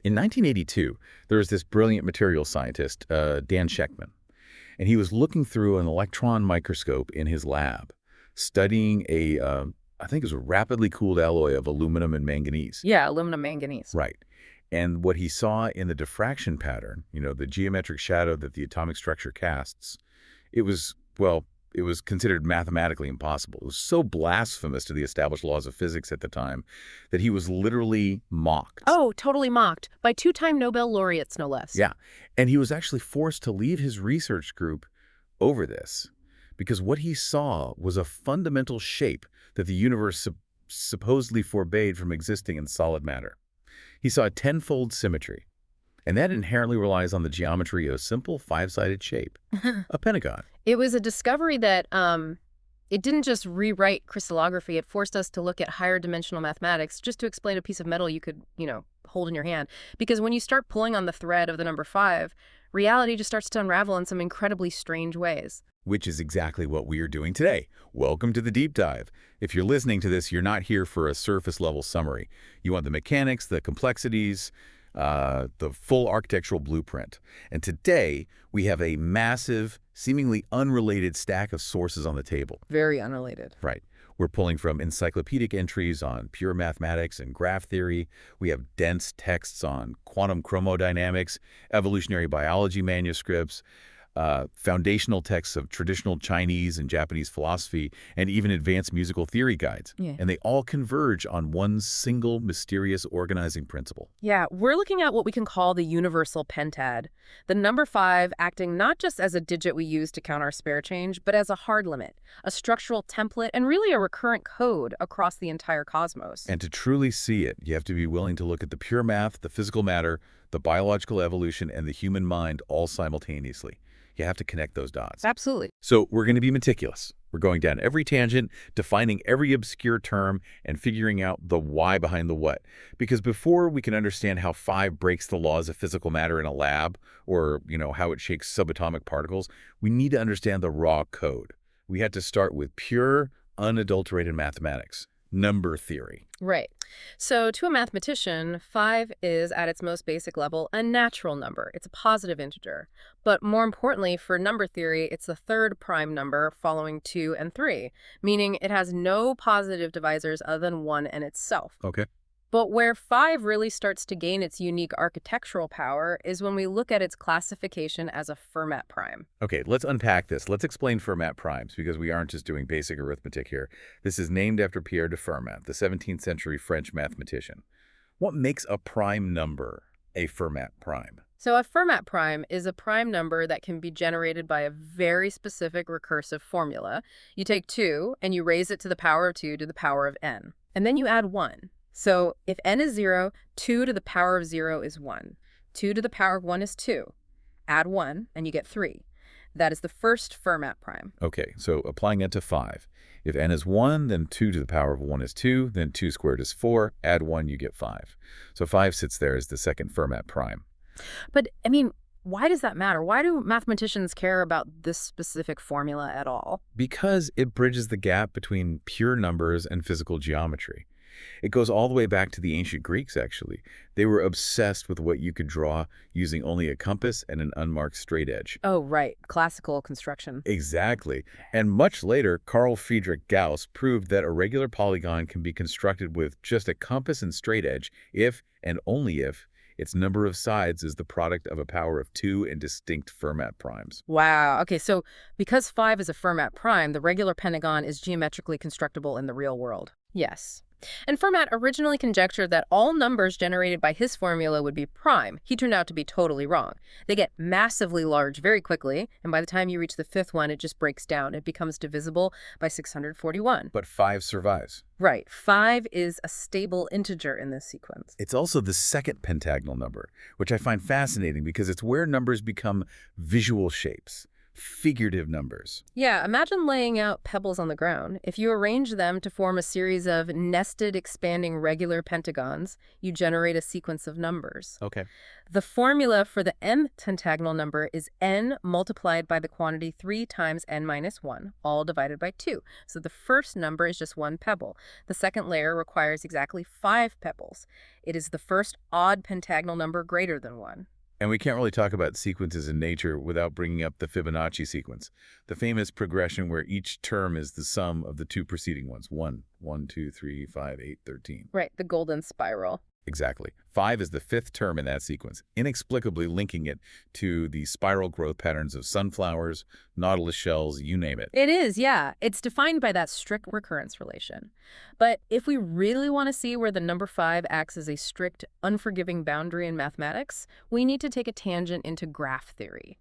In 1982, there was this brilliant materials scientist, Dan Sheckman, and he was looking through an electron microscope in his lab, studying I think it was a rapidly cooled alloy of aluminum and manganese. Yeah, aluminum manganese. Right. And what he saw in the diffraction pattern, the geometric shadow that the atomic structure casts, it was, well, it was considered mathematically impossible. It was so blasphemous to the established laws of physics at the time that he was literally mocked. Oh, totally mocked. By two-time Nobel laureates, no less. Yeah. And he was actually forced to leave his research group over this because what he saw was a fundamental shape that the universe supposedly forbade from existing in solid matter. He saw a tenfold symmetry, and that inherently relies on the geometry of a simple five-sided shape, a pentagon. It was a discovery that it didn't just rewrite crystallography. It forced us to look at higher dimensional mathematics just to explain a piece of metal you could, hold in your hand. Because when you start pulling on the thread of the number 5, reality just starts to unravel in some incredibly strange ways. Which is exactly what we are doing today. Welcome to the deep dive. If you're listening to this, you're not here for a surface-level summary. You want the mechanics, the complexities, the full architectural blueprint. And today, we have a massive, seemingly unrelated stack of sources on the table. Very unrelated. Right. We're pulling from encyclopedic entries on pure mathematics and graph theory. We have dense texts on quantum chromodynamics, evolutionary biology manuscripts, foundational texts of traditional Chinese and Japanese philosophy, and even advanced musical theory guides. Yeah. And they all converge on one single mysterious organizing principle. Yeah, we're looking at what we can call the universal pentad, the number 5 acting not just as a digit we use to count our spare change, but as a hard limit, a structural template, and really a recurrent code across the entire cosmos. And to truly see it, you have to be willing to look at the pure math, the physical matter, the biological evolution, and the human mind all simultaneously. You have to connect those dots. Absolutely. So we're going to be meticulous. We're going down every tangent, defining every obscure term, and figuring out the why behind the what. Because before we can understand how 5 breaks the laws of physical matter in a lab, or, how it shakes subatomic particles, we need to understand the raw code. We had to start with pure, unadulterated mathematics, number theory. Right. So to a mathematician, 5 is, at its most basic level, a natural number. It's a positive integer. But more importantly, for number theory, it's the third prime number following 2 and 3, meaning it has no positive divisors other than 1 and itself. Okay. But where 5 really starts to gain its unique architectural power is when we look at its classification as a Fermat prime. Okay, let's unpack this. Let's explain Fermat primes, because we aren't just doing basic arithmetic here. This is named after Pierre de Fermat, the 17th century French mathematician. What makes a prime number a Fermat prime? So a Fermat prime is a prime number that can be generated by a very specific recursive formula. You take 2 and you raise it to the power of 2 to the power of n. And then you add 1. So if n is 0, 2 to the power of 0 is 1. 2 to the power of 1 is 2. Add 1, and you get 3. That is the first Fermat prime. Okay, so applying it to 5. If n is 1, then 2 to the power of 1 is 2, then 2 squared is 4. Add 1, you get 5. So 5 sits there as the second Fermat prime. But, why does that matter? Why do mathematicians care about this specific formula at all? Because it bridges the gap between pure numbers and physical geometry. It goes all the way back to the ancient Greeks, actually. They were obsessed with what you could draw using only a compass and an unmarked straight edge. Oh, right. Classical construction. Exactly. And much later, Carl Friedrich Gauss proved that a regular polygon can be constructed with just a compass and straight edge if, and only if, its number of sides is the product of a power of 2 and distinct Fermat primes. Wow. Okay, so because 5 is a Fermat prime, the regular pentagon is geometrically constructible in the real world. Yes. And Fermat originally conjectured that all numbers generated by his formula would be prime. He turned out to be totally wrong. They get massively large very quickly, and by the time you reach the 5th one, it just breaks down. It becomes divisible by 641. But 5 survives. Right. 5 is a stable integer in this sequence. It's also the second pentagonal number, which I find fascinating because it's where numbers become visual shapes. figurative numbers. Yeah, imagine laying out pebbles on the ground. If you arrange them to form a series of nested, expanding regular pentagons, you generate a sequence of numbers. Okay. The formula for the n pentagonal number is n multiplied by the quantity 3 times n minus 1, all divided by 2. So the first number is just one pebble. The second layer requires exactly 5 pebbles. It is the first odd pentagonal number greater than 1. And we can't really talk about sequences in nature without bringing up the Fibonacci sequence, the famous progression where each term is the sum of the two preceding ones. 1, 1, 2, 3, 5, 8, 13. Right, the golden spiral. Exactly. 5 is the fifth term in that sequence, inexplicably linking it to the spiral growth patterns of sunflowers, nautilus shells, you name it. It is, yeah. It's defined by that strict recurrence relation. But if we really want to see where the number 5 acts as a strict, unforgiving boundary in mathematics, we need to take a tangent into graph theory.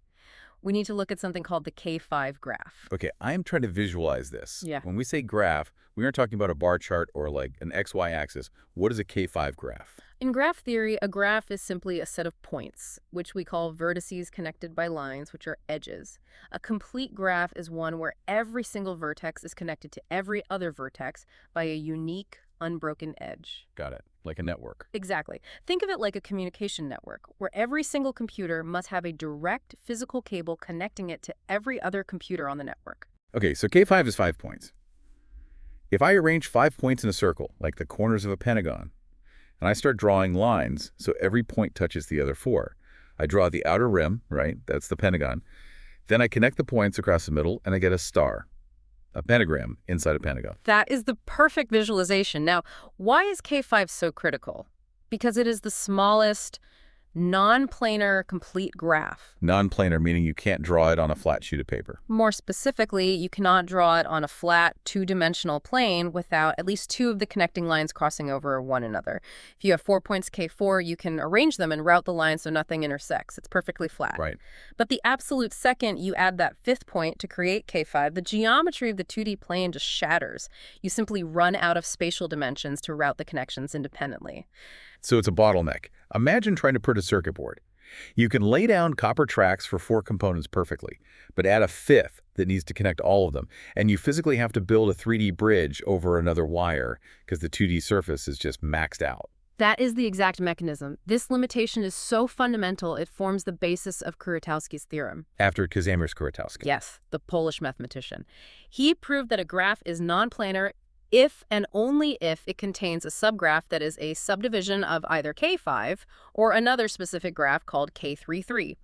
We need to look at something called the K5 graph. Okay, I'm trying to visualize this. Yeah. When we say graph, we aren't talking about a bar chart or like an XY axis. What is a K5 graph? In graph theory, a graph is simply a set of points, which we call vertices connected by lines, which are edges. A complete graph is one where every single vertex is connected to every other vertex by a unique, unbroken edge. Got it. Like a network. Exactly. Think of it like a communication network, where every single computer must have a direct physical cable connecting it to every other computer on the network. Okay, so K5 is 5 points. If I arrange 5 points in a circle, like the corners of a pentagon, and I start drawing lines so every point touches the other 4, I draw the outer rim, right? That's the pentagon. Then I connect the points across the middle, and I get a star. A pentagram inside a pentagon. That is the perfect visualization. Now, why is K5 so critical? Because it is the smallest non-planar complete graph. Non-planar, meaning you can't draw it on a flat sheet of paper. More specifically, you cannot draw it on a flat, two-dimensional plane without at least 2 of the connecting lines crossing over one another. If you have 4 points K4, you can arrange them and route the lines so nothing intersects. It's perfectly flat. Right. But the absolute second you add that 5th point to create K5, the geometry of the 2D plane just shatters. You simply run out of spatial dimensions to route the connections independently. So it's a bottleneck. Imagine trying to print a circuit board. You can lay down copper tracks for 4 components perfectly, but add a 5th that needs to connect all of them, and you physically have to build a 3D bridge over another wire because the 2D surface is just maxed out. That is the exact mechanism. This limitation is so fundamental it forms the basis of Kuratowski's theorem. After Kazimierz-Kuratowski. Yes, the Polish mathematician. He proved that a graph is non-planar if and only if it contains a subgraph that is a subdivision of either K5 or another specific graph called K33.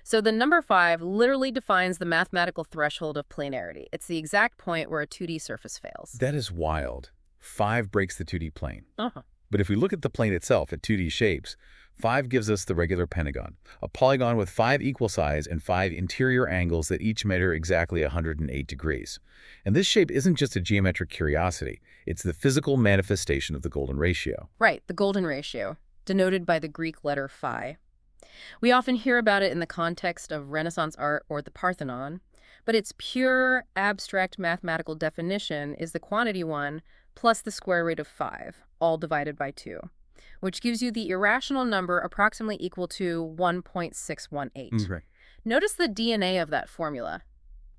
So the number 5 literally defines the mathematical threshold of planarity. It's the exact point where a 2D surface fails. That is wild. 5 breaks the 2D plane. Uh-huh. But if we look at the plane itself at 2D shapes, 5 gives us the regular pentagon, a polygon with 5 equal sides and 5 interior angles that each measure exactly 108 degrees. And this shape isn't just a geometric curiosity, it's the physical manifestation of the golden ratio. Right, the golden ratio, denoted by the Greek letter phi. We often hear about it in the context of Renaissance art or the Parthenon, but its pure, abstract mathematical definition is the quantity 1 plus the square root of 5, all divided by 2. Which gives you the irrational number approximately equal to 1.618. Right. Notice the DNA of that formula,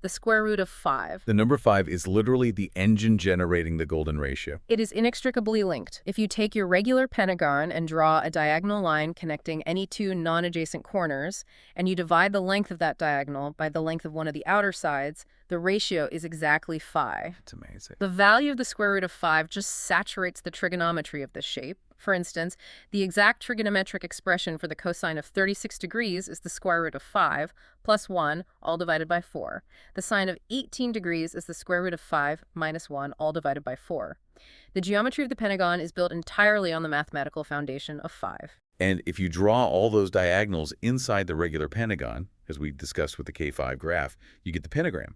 the square root of 5. The number 5 is literally the engine generating the golden ratio. It is inextricably linked. If you take your regular pentagon and draw a diagonal line connecting any 2 non-adjacent corners, and you divide the length of that diagonal by the length of one of the outer sides, the ratio is exactly phi. It's amazing. The value of the square root of 5 just saturates the trigonometry of this shape. For instance, the exact trigonometric expression for the cosine of 36 degrees is the square root of 5 plus 1, all divided by 4. The sine of 18 degrees is the square root of 5 minus 1, all divided by 4. The geometry of the pentagon is built entirely on the mathematical foundation of 5. And if you draw all those diagonals inside the regular pentagon, as we discussed with the K5 graph, you get the pentagram,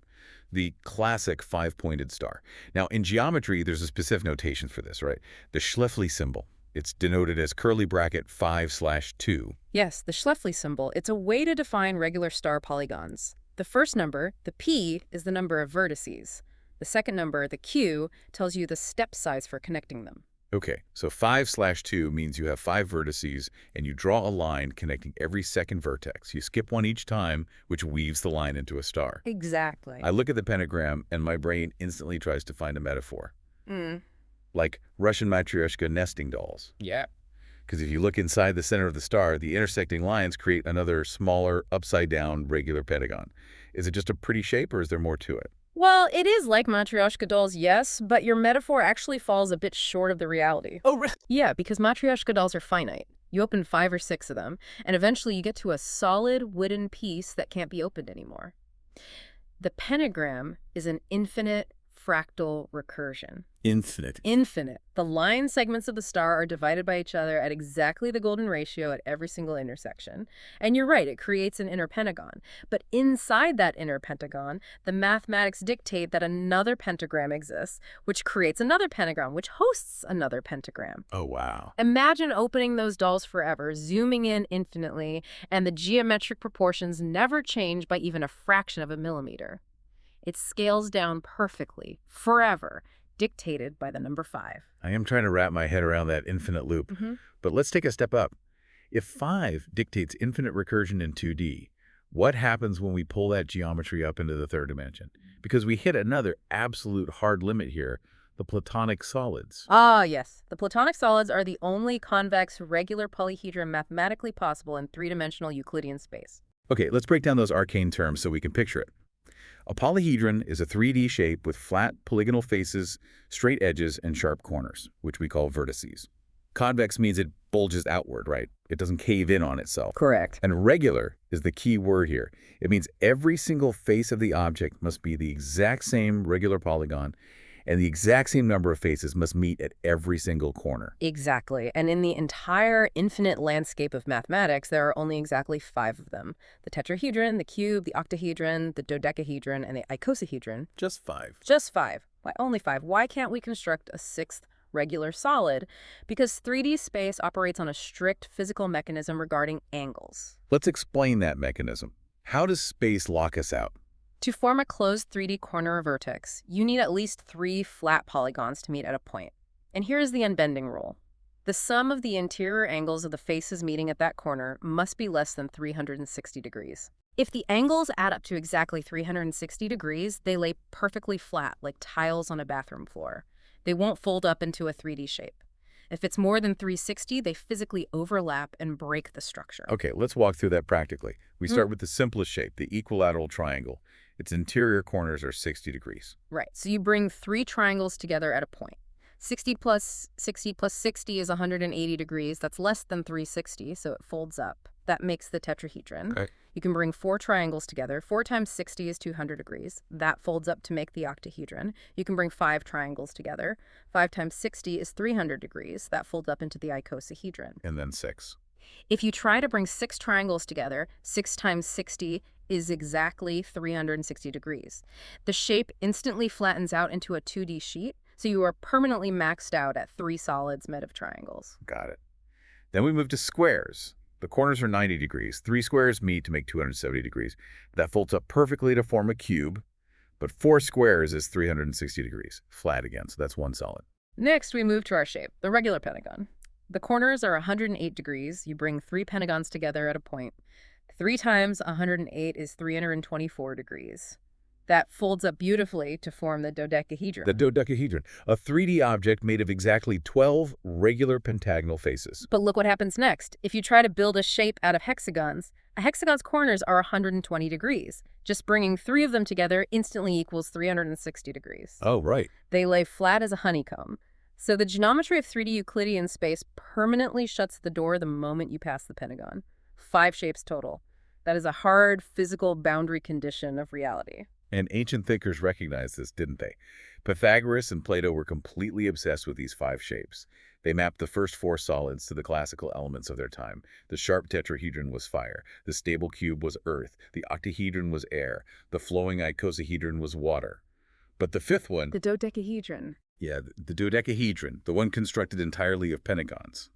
the classic 5-pointed star. Now, in geometry, there's a specific notation for this, right? The Schläfli symbol. It's denoted as curly bracket 5/2. Yes, the Schläfli symbol. It's a way to define regular star polygons. The first number, the p, is the number of vertices. The second number, the q, tells you the step size for connecting them. Okay, so 5/2 means you have 5 vertices, and you draw a line connecting every second vertex. You skip one each time, which weaves the line into a star. I Exactly. look at the pentagram, and my brain instantly tries to find a metaphor, Mm. like Russian matryoshka nesting dolls. Yeah. Because if you look inside the center of the star, the intersecting lines create another smaller, upside-down, regular pentagon. Is it just a pretty shape, or is there more to it? Well, it is like Matryoshka dolls, yes, but your metaphor actually falls a bit short of the reality. Oh, really? Yeah, because Matryoshka dolls are finite. You open 5 or 6 of them, and eventually you get to a solid wooden piece that can't be opened anymore. The pentagram is an infinite fractal recursion. Infinite. Infinite. The line segments of the star are divided by each other at exactly the golden ratio at every single intersection. And you're right, it creates an inner pentagon. But inside that inner pentagon, the mathematics dictate that another pentagram exists, which creates another pentagon, which hosts another pentagram. Oh, wow. Imagine opening those dolls forever, zooming in infinitely, and the geometric proportions never change by even a fraction of a millimeter. It scales down perfectly, forever, dictated by the number 5. I am trying to wrap my head around that infinite loop. But let's take a step up. If 5 dictates infinite recursion in 2D, what happens when we pull that geometry up into the third dimension? Because we hit another absolute hard limit here, the Platonic solids. Ah, yes. The Platonic solids are the only convex regular polyhedron mathematically possible in three-dimensional Euclidean space. Okay, let's break down those arcane terms so we can picture it. A polyhedron is a 3D shape with flat polygonal faces, straight edges, and sharp corners, which we call vertices. Convex means it bulges outward, right? It doesn't cave in on itself. Correct. And regular is the key word here. It means every single face of the object must be the exact same regular polygon, and the exact same number of faces must meet at every single corner. Exactly. And in the entire infinite landscape of mathematics, there are only exactly 5 of them. The tetrahedron, the cube, the octahedron, the dodecahedron, and the icosahedron. Just 5. Just 5. Why only 5? Why can't we construct a 6th regular solid? Because 3D space operates on a strict physical mechanism regarding angles. Let's explain that mechanism. How does space lock us out? To form a closed 3D corner or vertex, you need at least 3 flat polygons to meet at a point. And here is the unbending rule. The sum of the interior angles of the faces meeting at that corner must be less than 360 degrees. If the angles add up to exactly 360 degrees, they lay perfectly flat, like tiles on a bathroom floor. They won't fold up into a 3D shape. If it's more than 360, they physically overlap and break the structure. Okay, let's walk through that practically. We start with the simplest shape, the equilateral triangle. Its interior corners are 60 degrees. Right, so you bring 3 triangles together at a point. 60 plus 60 plus 60 is 180 degrees. That's less than 360, so it folds up. That makes the tetrahedron. Okay. You can bring 4 triangles together. 4 times 60 is 200 degrees. That folds up to make the octahedron. You can bring 5 triangles together. 5 times 60 is 300 degrees. That folds up into the icosahedron. And then 6. If you try to bring 6 triangles together, 6 times 60 is exactly 360 degrees. The shape instantly flattens out into a 2D sheet, so you are permanently maxed out at 3 solids made of triangles. Got it. Then we move to squares. The corners are 90 degrees. 3 squares meet to make 270 degrees. That folds up perfectly to form a cube, but 4 squares is 360 degrees. Flat again, so that's 1 solid. Next, we move to our shape, the regular pentagon. The corners are 108 degrees. You bring 3 pentagons together at a point. 3 times 108 is 324 degrees. That folds up beautifully to form the dodecahedron. The dodecahedron, a 3D object made of exactly 12 regular pentagonal faces. But look what happens next. If you try to build a shape out of hexagons, a hexagon's corners are 120 degrees. Just bringing 3 of them together instantly equals 360 degrees. Oh, right. They lay flat as a honeycomb. So the geometry of 3D Euclidean space permanently shuts the door the moment you pass the pentagon. 5 shapes total. That is a hard physical boundary condition of reality. And ancient thinkers recognized this, didn't they? Pythagoras and Plato were completely obsessed with these 5 shapes. They mapped the first 4 solids to the classical elements of their time. The sharp tetrahedron was fire. The stable cube was earth. The octahedron was air. The flowing icosahedron was water. But the 5th one... The dodecahedron. Yeah, the dodecahedron, the one constructed entirely of pentagons.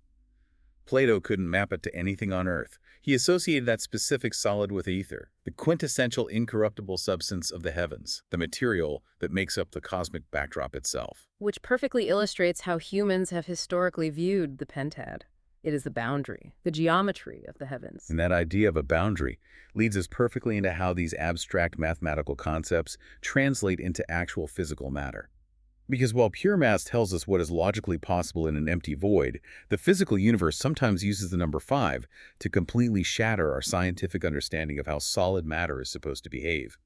Plato couldn't map it to anything on Earth. He associated that specific solid with ether, the quintessential incorruptible substance of the heavens, the material that makes up the cosmic backdrop itself. Which perfectly illustrates how humans have historically viewed the pentad. It is the boundary, the geometry of the heavens. And that idea of a boundary leads us perfectly into how these abstract mathematical concepts translate into actual physical matter. Because while pure math tells us what is logically possible in an empty void, the physical universe sometimes uses the number 5 to completely shatter our scientific understanding of how solid matter is supposed to behave.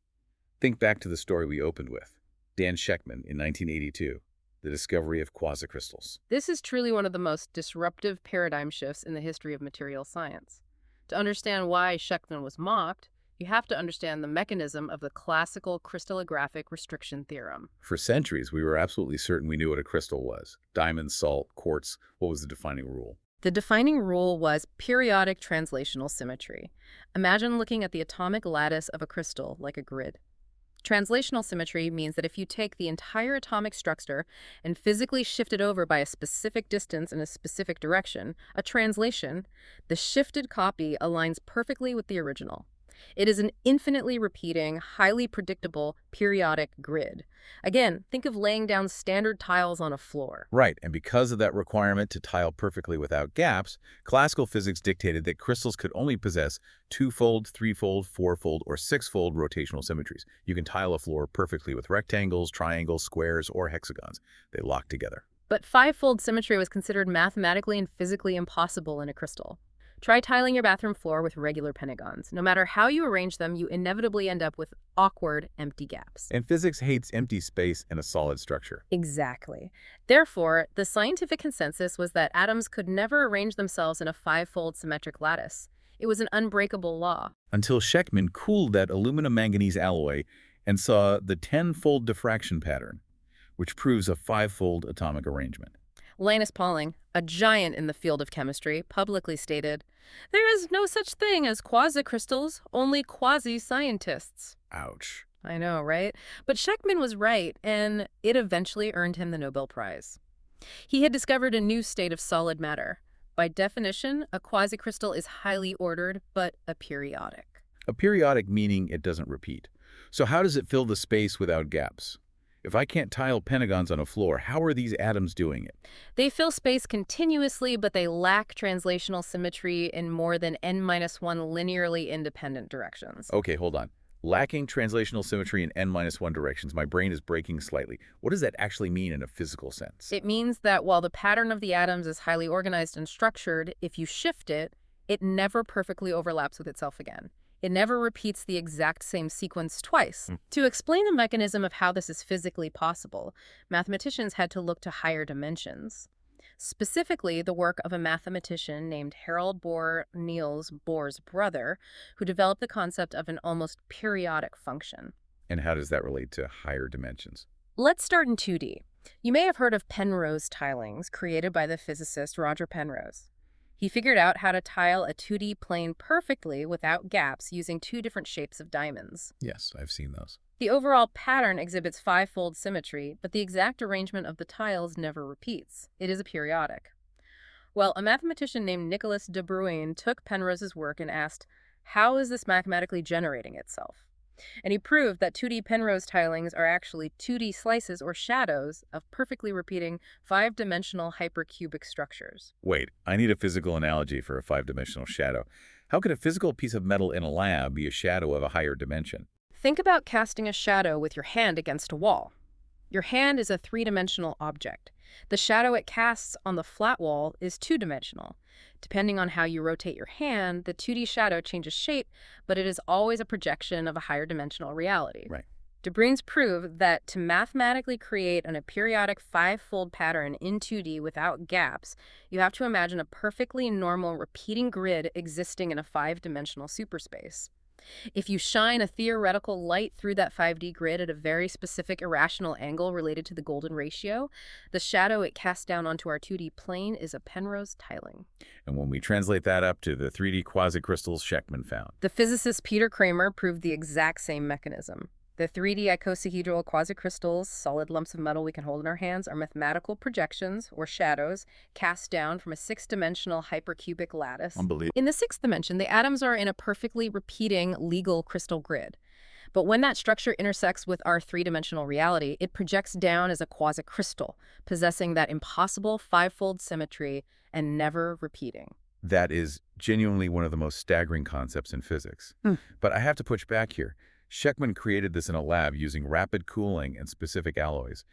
Think back to the story we opened with, Dan Shechtman in 1982, the discovery of quasicrystals. This is truly one of the most disruptive paradigm shifts in the history of material science. To understand why Shechtman was mocked, you have to understand the mechanism of the classical crystallographic restriction theorem. For centuries, we were absolutely certain we knew what a crystal was. Diamond, salt, quartz. What was the defining rule? The defining rule was periodic translational symmetry. Imagine looking at the atomic lattice of a crystal like a grid. Translational symmetry means that if you take the entire atomic structure and physically shift it over by a specific distance in a specific direction, a translation, the shifted copy aligns perfectly with the original. It is an infinitely repeating, highly predictable, periodic grid. Again, think of laying down standard tiles on a floor. Right, and because of that requirement to tile perfectly without gaps, classical physics dictated that crystals could only possess 2-fold, 3-fold, 4-fold, or 6-fold rotational symmetries. You can tile a floor perfectly with rectangles, triangles, squares, or hexagons. They lock together. But 5-fold symmetry was considered mathematically and physically impossible in a crystal. Try tiling your bathroom floor with regular pentagons. No matter how you arrange them, you inevitably end up with awkward, empty gaps. And physics hates empty space in a solid structure. Exactly. Therefore, the scientific consensus was that atoms could never arrange themselves in a 5-fold symmetric lattice. It was an unbreakable law. Until Shechtman cooled that aluminum-manganese alloy and saw the 10-fold diffraction pattern, which proves a 5-fold atomic arrangement. Linus Pauling, a giant in the field of chemistry, publicly stated, "There is no such thing as quasicrystals, only quasi-scientists." Ouch. I know, right? But Shechtman was right, and it eventually earned him the Nobel Prize. He had discovered a new state of solid matter. By definition, a quasicrystal is highly ordered, but aperiodic. Aperiodic meaning it doesn't repeat. So how does it fill the space without gaps? If I can't tile pentagons on a floor, how are these atoms doing it? They fill space continuously, but they lack translational symmetry in more than n-1 linearly independent directions. Okay, hold on. Lacking translational symmetry in n-1 directions. My brain is breaking slightly. What does that actually mean in a physical sense? It means that while the pattern of the atoms is highly organized and structured, if you shift it, it never perfectly overlaps with itself again. It never repeats the exact same sequence twice. To explain the mechanism of how this is physically possible, mathematicians had to look to higher dimensions. Specifically, the work of a mathematician named Harold Bohr, Niels Bohr's brother, who developed the concept of an almost periodic function. And how does that relate to higher dimensions? Let's start in 2D. You may have heard of Penrose tilings, created by the physicist Roger Penrose. He figured out how to tile a 2D plane perfectly without gaps using 2 different shapes of diamonds. Yes, I've seen those. The overall pattern exhibits 5-fold symmetry, but the exact arrangement of the tiles never repeats. It is aperiodic. Well, a mathematician named Nicolas de Bruijn took Penrose's work and asked, how is this mathematically generating itself? And he proved that 2D Penrose tilings are actually 2D slices or shadows of perfectly repeating 5-dimensional hypercubic structures. Wait, I need a physical analogy for a 5-dimensional shadow. How could a physical piece of metal in a lab be a shadow of a higher dimension? Think about casting a shadow with your hand against a wall. Your hand is a 3-dimensional object. The shadow it casts on the flat wall is 2-dimensional. Depending on how you rotate your hand, the 2D shadow changes shape, but it is always a projection of a higher dimensional reality. Right. De Bruijn's proved that to mathematically create an aperiodic 5-fold pattern in 2D without gaps, you have to imagine a perfectly normal repeating grid existing in a 5-dimensional superspace. If you shine a theoretical light through that 5D grid at a very specific irrational angle related to the golden ratio, the shadow it casts down onto our 2D plane is a Penrose tiling. And when we translate that up to the 3D quasicrystals Shechtman found. The physicist Peter Kramer proved the exact same mechanism. The 3D icosahedral quasicrystals, solid lumps of metal we can hold in our hands, are mathematical projections, or shadows, cast down from a six-dimensional hypercubic lattice. Unbelievable. In the sixth dimension, the atoms are in a perfectly repeating legal crystal grid. But when that structure intersects with our three-dimensional reality, it projects down as a quasicrystal, possessing that impossible five-fold symmetry and never repeating. That is genuinely one of the most staggering concepts in physics. But I have to push back here. Sheckman created this in a lab using rapid cooling and specific alloys.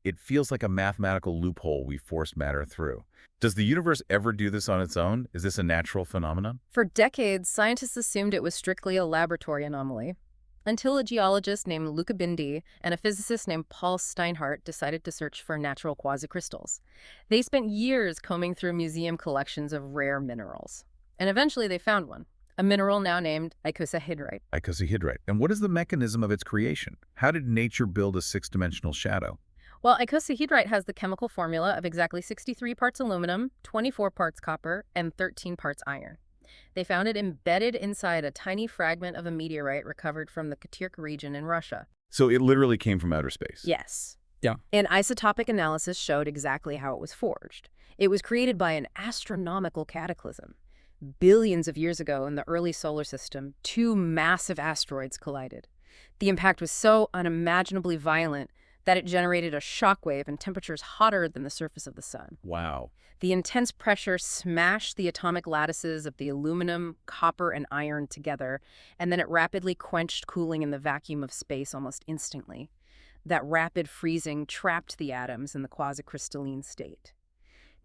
It feels like a mathematical loophole we forced matter through. Does the universe ever do this on its own? Is this a natural phenomenon? For decades, scientists assumed it was strictly a laboratory anomaly, until a geologist named Luca Bindi and a physicist named Paul Steinhardt decided to search for natural quasicrystals. They spent years combing through museum collections of rare minerals. And eventually they found one, a mineral now named icosahedrite. Icosahedrite. And what is the mechanism of its creation? How did nature build a six-dimensional shadow? Well, icosahedrite has the chemical formula of exactly 63 parts aluminum, 24 parts copper, and 13 parts iron. They found it embedded inside a tiny fragment of a meteorite recovered from the Kirk region in Russia. So it literally came from outer space. Yes. Yeah. An isotopic analysis showed exactly how it was forged. It was created by an astronomical cataclysm. Billions of years ago in the early solar system, two massive asteroids collided. The impact was so unimaginably violent that it generated a shockwave and temperatures hotter than the surface of the sun. Wow. The intense pressure smashed the atomic lattices of the aluminum, copper, and iron together, and then it rapidly quenched cooling in the vacuum of space almost instantly. That rapid freezing trapped the atoms in the quasicrystalline state.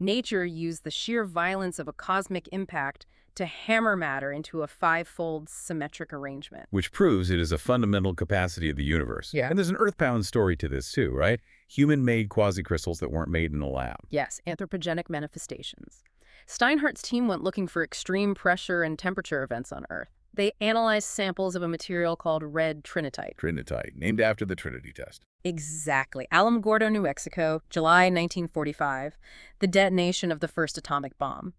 Nature used the sheer violence of a cosmic impact to hammer matter into a five-fold symmetric arrangement. Which proves it is a fundamental capacity of the universe. Yeah. And there's an earthbound story to this too, right? Human-made quasicrystals that weren't made in a lab. Yes, anthropogenic manifestations. Steinhardt's team went looking for extreme pressure and temperature events on Earth. They analyzed samples of a material called red trinitite. Trinitite, named after the Trinity test. Exactly. Alamogordo, New Mexico, July 1945, the detonation of the first atomic bomb.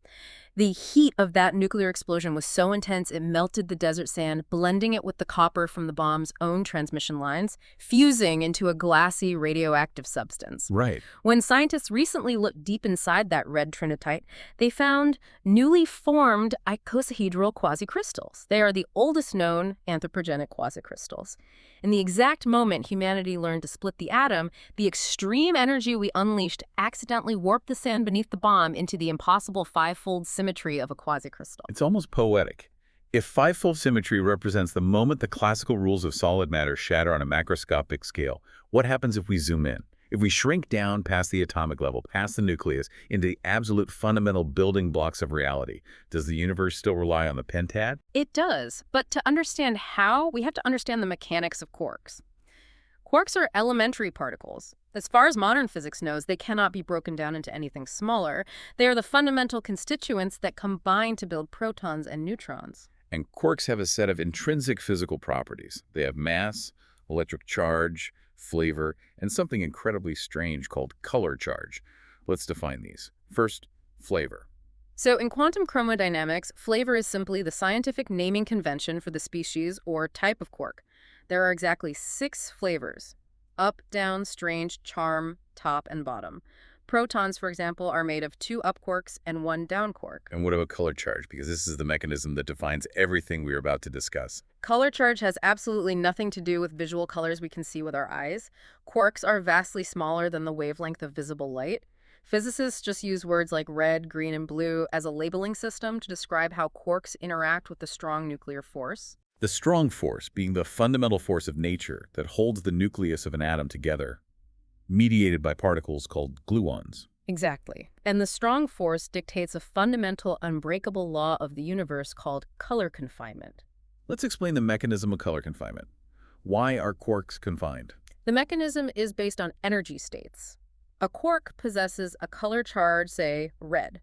The heat of that nuclear explosion was so intense it melted the desert sand, blending it with the copper from the bomb's own transmission lines, fusing into a glassy radioactive substance. Right. When scientists recently looked deep inside that red trinitite, they found newly formed icosahedral quasicrystals. They are the oldest known anthropogenic quasicrystals. In the exact moment humanity learned to split the atom, the extreme energy we unleashed accidentally warped the sand beneath the bomb into the impossible five-fold symmetry of a quasicrystal. It's almost poetic. If five-fold symmetry represents the moment the classical rules of solid matter shatter on a macroscopic scale, what happens if we zoom in? If we shrink down past the atomic level, past the nucleus, into the absolute fundamental building blocks of reality, does the universe still rely on the pentad? It does, but to understand how, we have to understand the mechanics of quarks. Quarks are elementary particles. As far as modern physics knows, they cannot be broken down into anything smaller. They are the fundamental constituents that combine to build protons and neutrons. And quarks have a set of intrinsic physical properties. They have mass, electric charge, flavor, and something incredibly strange called color charge. Let's define these. First, flavor. So in quantum chromodynamics, flavor is simply the scientific naming convention for the species or type of quark. There are exactly 6 flavors: up, down, strange, charm, top, and bottom. Protons, for example, are made of 2 up quarks and 1 down quark. And what about color charge? Because this is the mechanism that defines everything we're about to discuss. Color charge has absolutely nothing to do with visual colors we can see with our eyes. Quarks are vastly smaller than the wavelength of visible light. Physicists just use words like red, green, and blue as a labeling system to describe how quarks interact with the strong nuclear force. The strong force being the fundamental force of nature that holds the nucleus of an atom together, mediated by particles called gluons. Exactly. And the strong force dictates a fundamental, unbreakable law of the universe called color confinement. Let's explain the mechanism of color confinement. Why are quarks confined? The mechanism is based on energy states. A quark possesses a color charge, say, red.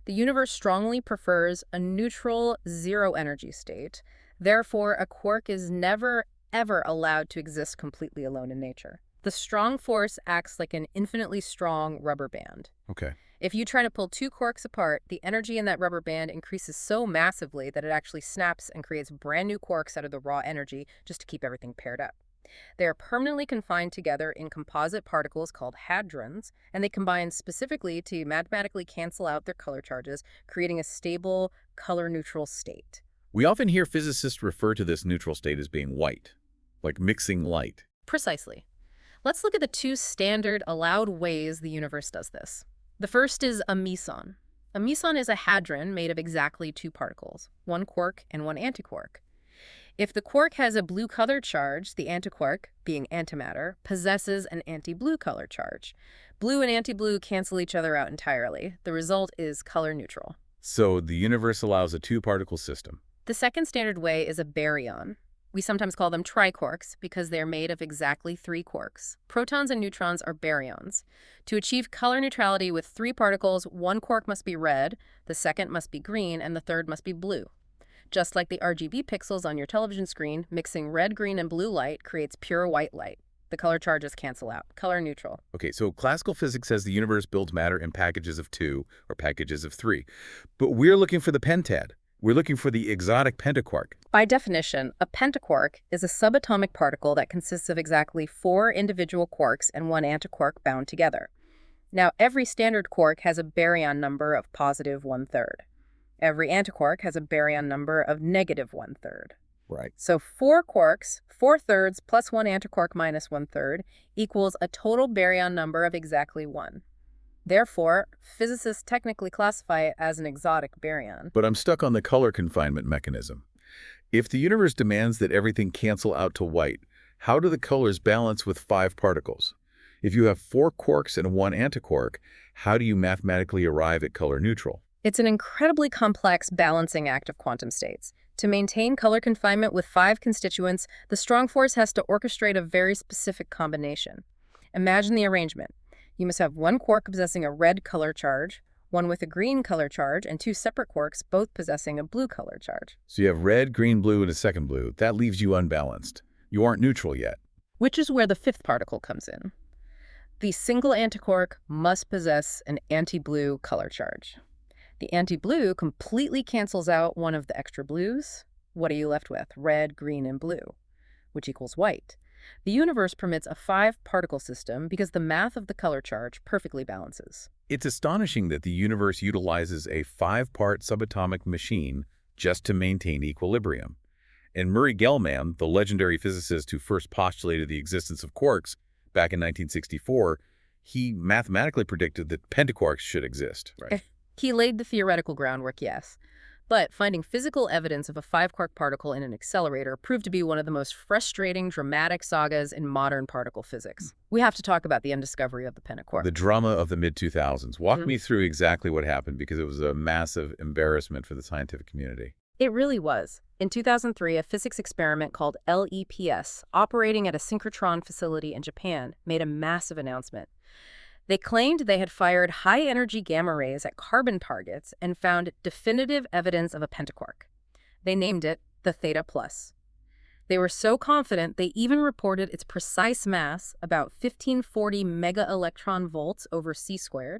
The universe strongly prefers a neutral, zero energy state. Therefore, a quark is never, ever allowed to exist completely alone in nature. The strong force acts like an infinitely strong rubber band. Okay. If you try to pull 2 quarks apart, the energy in that rubber band increases so massively that it actually snaps and creates brand new quarks out of the raw energy just to keep everything paired up. They are permanently confined together in composite particles called hadrons, and they combine specifically to mathematically cancel out their color charges, creating a stable, color-neutral state. We often hear physicists refer to this neutral state as being white, like mixing light. Precisely. Let's look at the two standard allowed ways the universe does this. The first is a meson. A meson is a hadron made of exactly two particles, one quark and one antiquark. If the quark has a blue color charge, the antiquark, being antimatter, possesses an anti-blue color charge. Blue and anti-blue cancel each other out entirely. The result is color neutral. So the universe allows a two-particle system. The second standard way is a baryon. We sometimes call them triquarks because they're made of exactly three quarks. Protons and neutrons are baryons. To achieve color neutrality with three particles, one quark must be red, the second must be green, and the third must be blue. Just like the RGB pixels on your television screen, mixing red, green, and blue light creates pure white light. The color charges cancel out. Color neutral. Okay, so classical physics says the universe builds matter in packages of two or packages of three. But we're looking for the pentad. We're looking for the exotic pentaquark. By definition, a pentaquark is a subatomic particle that consists of exactly four individual quarks and one antiquark bound together. Now, every standard quark has a baryon number of positive 1/3. Every antiquark has a baryon number of negative 1/3. Right. So 4 quarks, 4/3 plus 1 antiquark minus 1/3 equals a total baryon number of exactly 1. Therefore, physicists technically classify it as an exotic baryon. But I'm stuck on the color confinement mechanism. If the universe demands that everything cancel out to white, how do the colors balance with 5 particles? If you have 4 quarks and 1 antiquark, how do you mathematically arrive at color neutral? It's an incredibly complex balancing act of quantum states. To maintain color confinement with 5 constituents, the strong force has to orchestrate a very specific combination. Imagine the arrangement. You must have 1 quark possessing a red color charge, 1 with a green color charge, and 2 separate quarks both possessing a blue color charge. So you have red, green, blue, and a second blue. That leaves you unbalanced. You aren't neutral yet. Which is where the 5th particle comes in. The single antiquark must possess an anti-blue color charge. The anti-blue completely cancels out one of the extra blues. What are you left with? Red, green, and blue, which equals white. The universe permits a 5-particle system because the math of the color charge perfectly balances. It's astonishing that the universe utilizes a 5-part subatomic machine just to maintain equilibrium. And Murray Gell-Mann, the legendary physicist who first postulated the existence of quarks back in 1964, he mathematically predicted that pentaquarks should exist. Right? He laid the theoretical groundwork, yes. But finding physical evidence of a 5-quark particle in an accelerator proved to be one of the most frustrating, dramatic sagas in modern particle physics. We have to talk about the undiscovery of the pentaquark. The drama of the mid-2000s. Walk me through exactly what happened, because it was a massive embarrassment for the scientific community. It really was. In 2003, a physics experiment called LEPS, operating at a synchrotron facility in Japan, made a massive announcement. They claimed they had fired high-energy gamma rays at carbon targets and found definitive evidence of a pentaquark. They named it the Theta Plus. They were so confident they even reported its precise mass, about 1540 mega-electron volts over c²,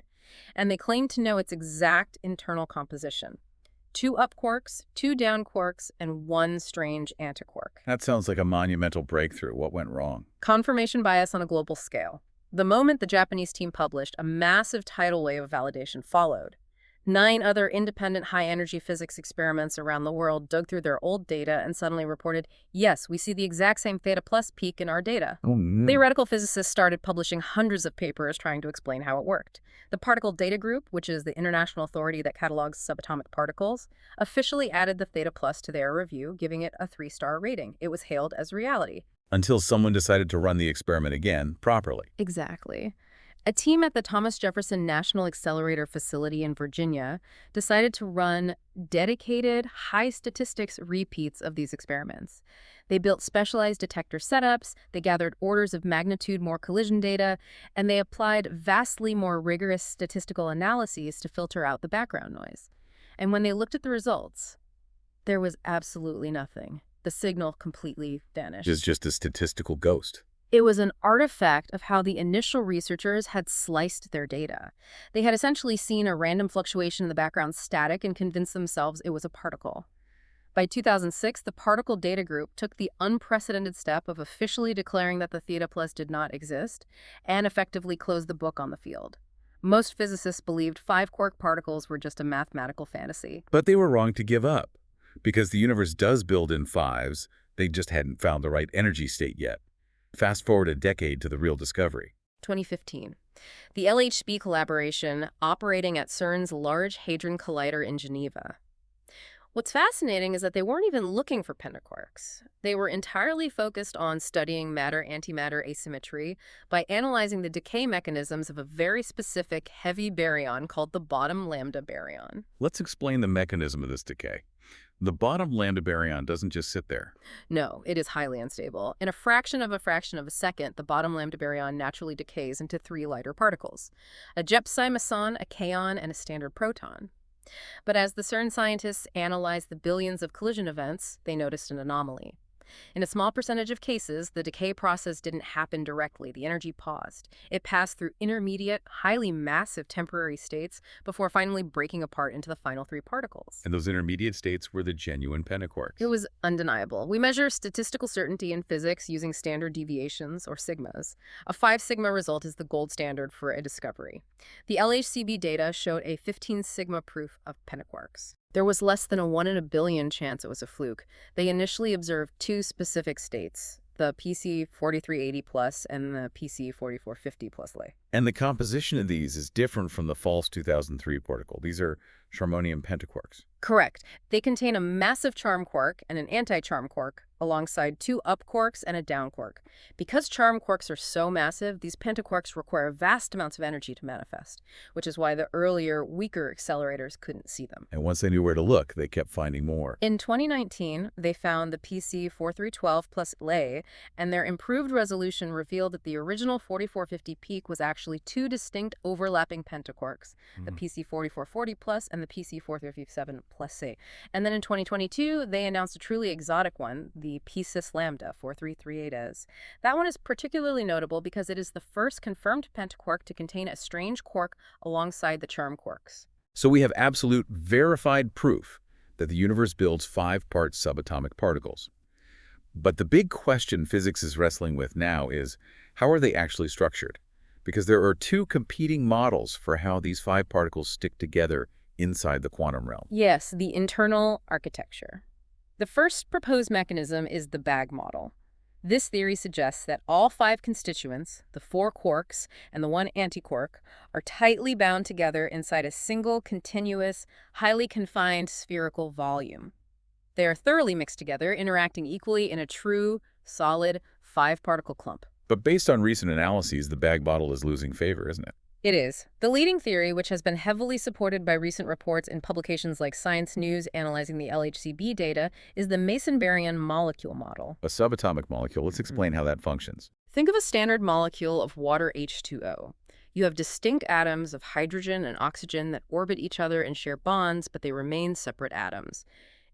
and they claimed to know its exact internal composition. 2 up quarks, 2 down quarks, and 1 strange antiquark. That sounds like a monumental breakthrough. What went wrong? Confirmation bias on a global scale. The moment the Japanese team published, a massive tidal wave of validation followed. 9 other independent high-energy physics experiments around the world dug through their old data and suddenly reported, yes, we see the exact same Theta Plus peak in our data. Oh, no. Theoretical physicists started publishing hundreds of papers trying to explain how it worked. The Particle Data Group, which is the international authority that catalogs subatomic particles, officially added the Theta Plus to their review, giving it a 3-star rating. It was hailed as reality. Until someone decided to run the experiment again, properly. Exactly. A team at the Thomas Jefferson National Accelerator Facility in Virginia decided to run dedicated, high-statistics repeats of these experiments. They built specialized detector setups, they gathered orders of magnitude more collision data, and they applied vastly more rigorous statistical analyses to filter out the background noise. And when they looked at the results, there was absolutely nothing. The signal completely vanished. It's just a statistical ghost. It was an artifact of how the initial researchers had sliced their data. They had essentially seen a random fluctuation in the background static and convinced themselves it was a particle. By 2006, the Particle Data Group took the unprecedented step of officially declaring that the theta plus did not exist and effectively closed the book on the field. Most physicists believed five-quark particles were just a mathematical fantasy. But they were wrong to give up, because the universe does build in fives. They just hadn't found the right energy state yet. Fast forward a decade to the real discovery. 2015. The LHC collaboration operating at CERN's Large Hadron Collider in Geneva. What's fascinating is that they weren't even looking for pentaquarks. They were entirely focused on studying matter-antimatter asymmetry by analyzing the decay mechanisms of a very specific heavy baryon called the bottom lambda baryon. Let's explain the mechanism of this decay. The bottom lambda baryon doesn't just sit there. No, it is highly unstable. In a fraction of a second, the bottom lambda baryon naturally decays into three lighter particles: a gypsy meson, a kaon, and a standard proton. But as the CERN scientists analyzed the billions of collision events, they noticed an anomaly. In a small percentage of cases, the decay process didn't happen directly. The energy paused. It passed through intermediate, highly massive temporary states before finally breaking apart into the final three particles. And those intermediate states were the genuine pentaquarks. It was undeniable. We measure statistical certainty in physics using standard deviations, or sigmas. A 5 sigma result is the gold standard for a discovery. The LHCb data showed a 15 sigma proof of pentaquarks. There was less than a 1 in a billion chance it was a fluke. They initially observed two specific states, the PC4380 plus and the PC4450 plus lay. And the composition of these is different from the false 2003 particle. These are charmonium pentaquarks. Correct. They contain a massive charm quark and an anti-charm quark, alongside two up quarks and a down quark. Because charm quarks are so massive, these pentaquarks require vast amounts of energy to manifest, which is why the earlier, weaker accelerators couldn't see them. And once they knew where to look, they kept finding more. In 2019, they found the PC4312 plus lay, and their improved resolution revealed that the original 4450 peak was actually two distinct overlapping pentaquarks, the PC4440 plus and the PC4357 plus A. And then in 2022, they announced a truly exotic one, the P-cis lambda 4338s. That one is particularly notable because it is the first confirmed pentaquark to contain a strange quark alongside the charm quarks. So we have absolute verified proof that the universe builds 5-part subatomic particles. But the big question physics is wrestling with now is, how are they actually structured? Because there are two competing models for how these 5 particles stick together inside the quantum realm. Yes, the internal architecture. The first proposed mechanism is the bag model. This theory suggests that all 5 constituents, the 4 quarks and the 1 antiquark, are tightly bound together inside a single, continuous, highly confined spherical volume. They are thoroughly mixed together, interacting equally in a true, solid, 5-particle clump. But based on recent analyses, the bag model is losing favor, isn't it? It is. The leading theory, which has been heavily supported by recent reports in publications like Science News analyzing the LHCb data, is the Mason-Baryon molecule model. A subatomic molecule. Let's explain how that functions. Think of a standard molecule of water H2O. You have distinct atoms of hydrogen and oxygen that orbit each other and share bonds, but they remain separate atoms.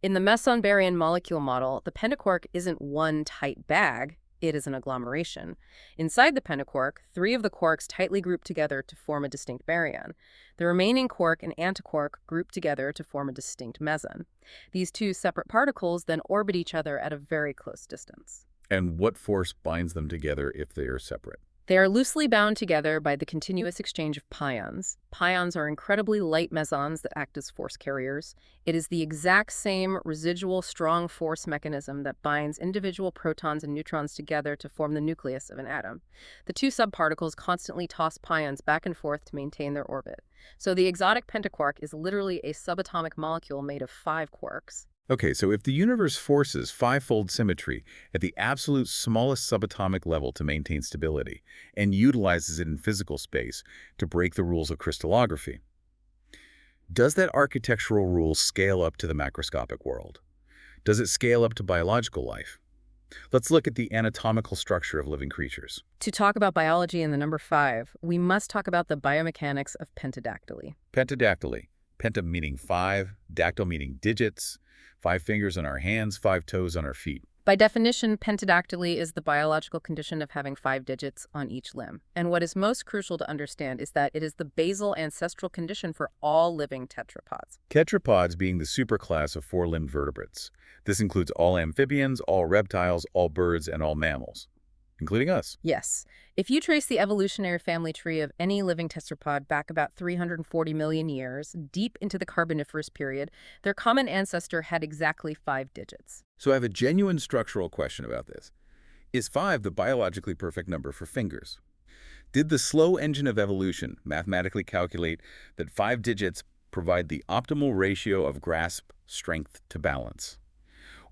In the Mason-Baryon molecule model, the pentaquark isn't one tight bag. It is an agglomeration. Inside the pentaquark, 3 of the quarks tightly group together to form a distinct baryon. The remaining quark and antiquark group together to form a distinct meson. These 2 separate particles then orbit each other at a very close distance. And what force binds them together if they are separate? They are loosely bound together by the continuous exchange of pions. Pions are incredibly light mesons that act as force carriers. It is the exact same residual strong force mechanism that binds individual protons and neutrons together to form the nucleus of an atom. The 2 subparticles constantly toss pions back and forth to maintain their orbit. So the exotic pentaquark is literally a subatomic molecule made of 5 quarks. Okay, so if the universe forces 5-fold symmetry at the absolute smallest subatomic level to maintain stability and utilizes it in physical space to break the rules of crystallography, does that architectural rule scale up to the macroscopic world? Does it scale up to biological life? Let's look at the anatomical structure of living creatures. To talk about biology in the number 5, we must talk about the biomechanics of pentadactyly. Pentadactyly. Penta meaning 5, dactyl meaning digits, 5 fingers on our hands, 5 toes on our feet. By definition, pentadactyly is the biological condition of having 5 digits on each limb. And what is most crucial to understand is that it is the basal ancestral condition for all living tetrapods. Tetrapods being the superclass of four-limbed vertebrates. This includes all amphibians, all reptiles, all birds, and all mammals, including us. Yes. If you trace the evolutionary family tree of any living tetrapod back about 340 million years, deep into the Carboniferous period, their common ancestor had exactly 5 digits. So I have a genuine structural question about this. Is 5 the biologically perfect number for fingers? Did the slow engine of evolution mathematically calculate that 5 digits provide the optimal ratio of grasp strength to balance?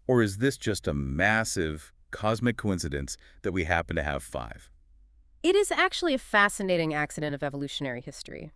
Or is this just a massive cosmic coincidence that we happen to have 5? It is actually a fascinating accident of evolutionary history.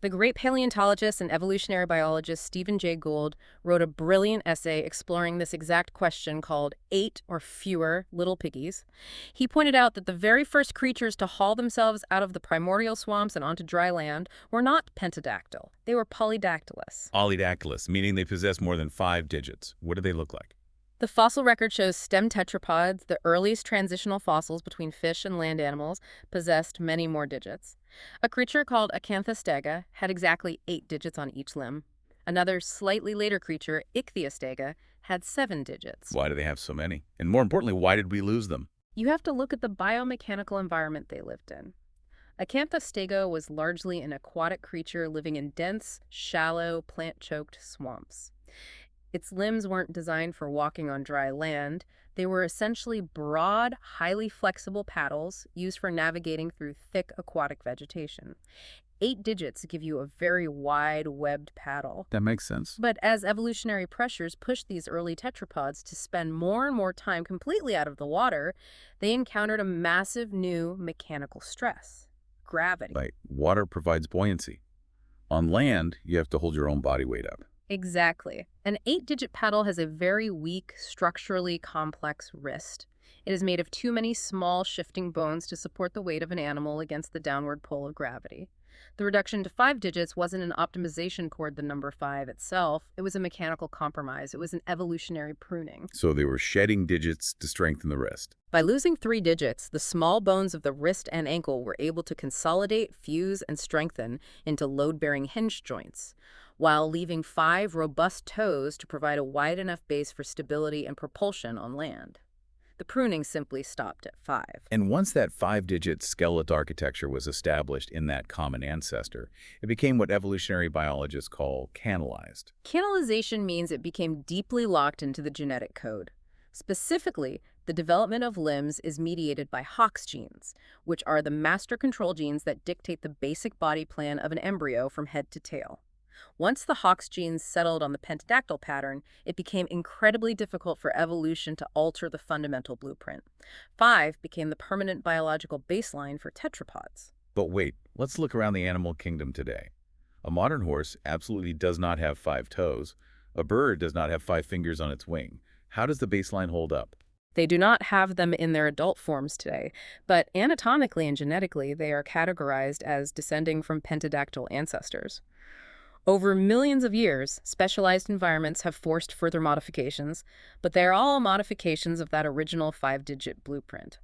The great paleontologist and evolutionary biologist Stephen Jay Gould wrote a brilliant essay exploring this exact question called 8 or Fewer Little Piggies. He pointed out that the very first creatures to haul themselves out of the primordial swamps and onto dry land were not pentadactyl. They were polydactylous. Polydactylous, meaning they possess more than 5 digits. What do they look like? The fossil record shows stem tetrapods, the earliest transitional fossils between fish and land animals, possessed many more digits. A creature called Acanthostega had exactly 8 digits on each limb. Another slightly later creature, Ichthyostega, had 7 digits. Why do they have so many? And more importantly, why did we lose them? You have to look at the biomechanical environment they lived in. Acanthostega was largely an aquatic creature living in dense, shallow, plant-choked swamps. Its limbs weren't designed for walking on dry land. They were essentially broad, highly flexible paddles used for navigating through thick aquatic vegetation. 8 digits give you a very wide, webbed paddle. That makes sense. But as evolutionary pressures pushed these early tetrapods to spend more and more time completely out of the water, they encountered a massive new mechanical stress: gravity. Right. Water provides buoyancy. On land, you have to hold your own body weight up. Exactly. An 8-digit paddle has a very weak, structurally complex wrist. It is made of too many small, shifting bones to support the weight of an animal against the downward pull of gravity. The reduction to 5 digits wasn't an optimization toward the number 5 itself. It was a mechanical compromise. It was an evolutionary pruning. So they were shedding digits to strengthen the wrist. By losing 3 digits, the small bones of the wrist and ankle were able to consolidate, fuse, and strengthen into load-bearing hinge joints, while leaving 5 robust toes to provide a wide enough base for stability and propulsion on land. The pruning simply stopped at 5. And once that 5-digit skeletal architecture was established in that common ancestor, it became what evolutionary biologists call canalized. Canalization means it became deeply locked into the genetic code. Specifically, the development of limbs is mediated by Hox genes, which are the master control genes that dictate the basic body plan of an embryo from head to tail. Once the Hox genes settled on the pentadactyl pattern, it became incredibly difficult for evolution to alter the fundamental blueprint. 5 became the permanent biological baseline for tetrapods. But wait, let's look around the animal kingdom today. A modern horse absolutely does not have 5 toes. A bird does not have 5 fingers on its wing. How does the baseline hold up? They do not have them in their adult forms today, but anatomically and genetically, they are categorized as descending from pentadactyl ancestors. Over millions of years, specialized environments have forced further modifications, but they are all modifications of that original 5-digit blueprint.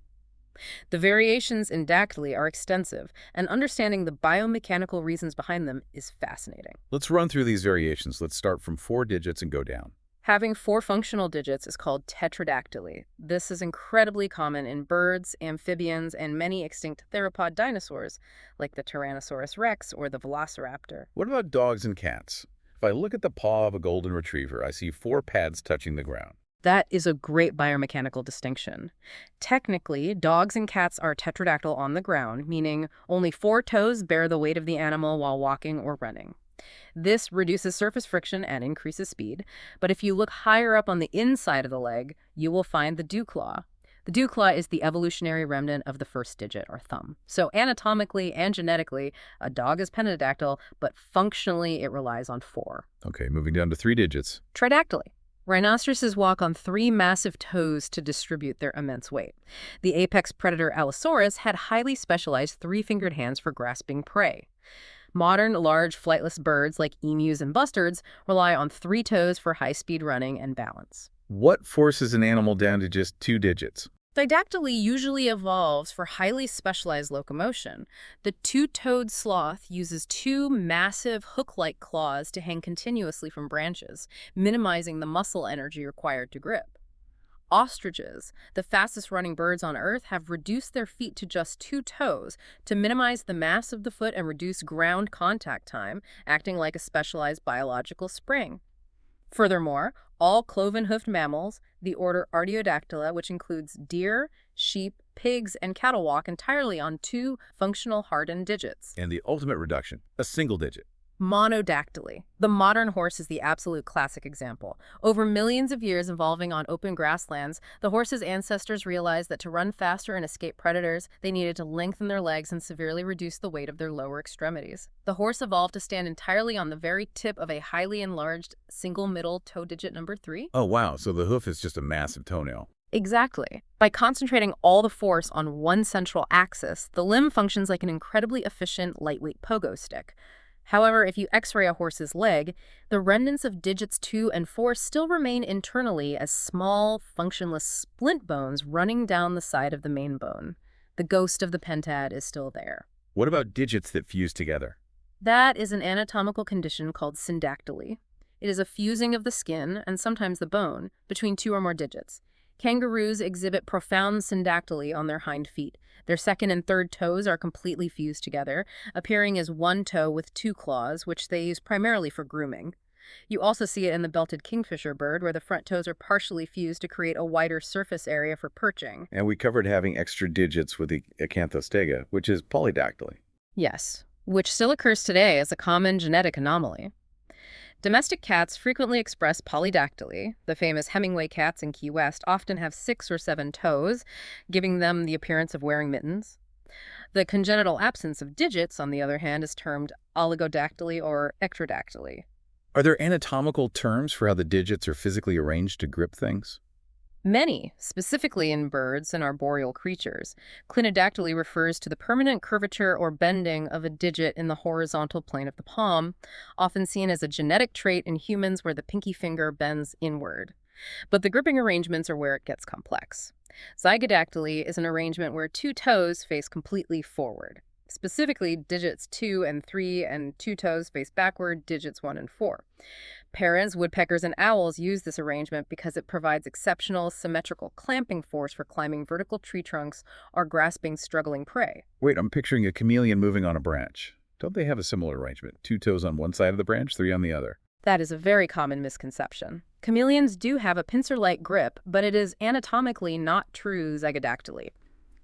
The variations in dactyly are extensive, and understanding the biomechanical reasons behind them is fascinating. Let's run through these variations. Let's start from 4 digits and go down. Having 4 functional digits is called tetradactyly. This is incredibly common in birds, amphibians, and many extinct theropod dinosaurs, like the Tyrannosaurus rex or the velociraptor. What about dogs and cats? If I look at the paw of a golden retriever, I see 4 pads touching the ground. That is a great biomechanical distinction. Technically, dogs and cats are tetradactyl on the ground, meaning only 4 toes bear the weight of the animal while walking or running. This reduces surface friction and increases speed, but if you look higher up on the inside of the leg, you will find the dew claw. The dew claw is the evolutionary remnant of the first digit, or thumb. So anatomically and genetically, a dog is pentadactyl, but functionally it relies on 4. Okay, moving down to 3 digits. Tridactyly. Rhinoceroses walk on 3 massive toes to distribute their immense weight. The apex predator Allosaurus had highly specialized 3-fingered hands for grasping prey. Modern, large, flightless birds like emus and bustards rely on 3 toes for high-speed running and balance. What forces an animal down to just 2 digits? Didactyly usually evolves for highly specialized locomotion. The two-toed sloth uses two massive hook-like claws to hang continuously from branches, minimizing the muscle energy required to grip. Ostriches, the fastest-running birds on Earth, have reduced their feet to just two toes to minimize the mass of the foot and reduce ground contact time, acting like a specialized biological spring. Furthermore, all cloven-hoofed mammals, the order Artiodactyla, which includes deer, sheep, pigs, and cattle, walk entirely on two functional hardened digits. And the ultimate reduction, a single digit. Monodactyly. The modern horse is the absolute classic example. Over millions of years evolving on open grasslands, the horse's ancestors realized that to run faster and escape predators, they needed to lengthen their legs and severely reduce the weight of their lower extremities. The horse evolved to stand entirely on the very tip of a highly enlarged single middle toe digit number 3. Oh, wow. So the hoof is just a massive toenail. Exactly. By concentrating all the force on one central axis, the limb functions like an incredibly efficient, lightweight pogo stick. However, if you x-ray a horse's leg, the remnants of digits 2 and 4 still remain internally as small, functionless splint bones running down the side of the main bone. The ghost of the pentad is still there. What about digits that fuse together? That is an anatomical condition called syndactyly. It is a fusing of the skin, and sometimes the bone, between two or more digits. Kangaroos exhibit profound syndactyly on their hind feet. Their second and third toes are completely fused together, appearing as one toe with two claws, which they use primarily for grooming. You also see it in the belted kingfisher bird, where the front toes are partially fused to create a wider surface area for perching. And we covered having extra digits with the acanthostega, which is polydactyly. Yes, which still occurs today as a common genetic anomaly. Domestic cats frequently express polydactyly. The famous Hemingway cats in Key West often have 6 or 7 toes, giving them the appearance of wearing mittens. The congenital absence of digits, on the other hand, is termed oligodactyly or ectrodactyly. Are there anatomical terms for how the digits are physically arranged to grip things? Many, specifically in birds and arboreal creatures. Clinodactyly refers to the permanent curvature or bending of a digit in the horizontal plane of the palm, often seen as a genetic trait in humans where the pinky finger bends inward. But the gripping arrangements are where it gets complex. Zygodactyly is an arrangement where two toes face completely forward. Specifically, digits 2 and 3 and two toes face backward, digits 1 and 4. Parrots, woodpeckers, and owls use this arrangement because it provides exceptional symmetrical clamping force for climbing vertical tree trunks or grasping struggling prey. Wait, I'm picturing a chameleon moving on a branch. Don't they have a similar arrangement? 2 toes on one side of the branch, 3 on the other. That is a very common misconception. Chameleons do have a pincer-like grip, but it is anatomically not true zygodactyly.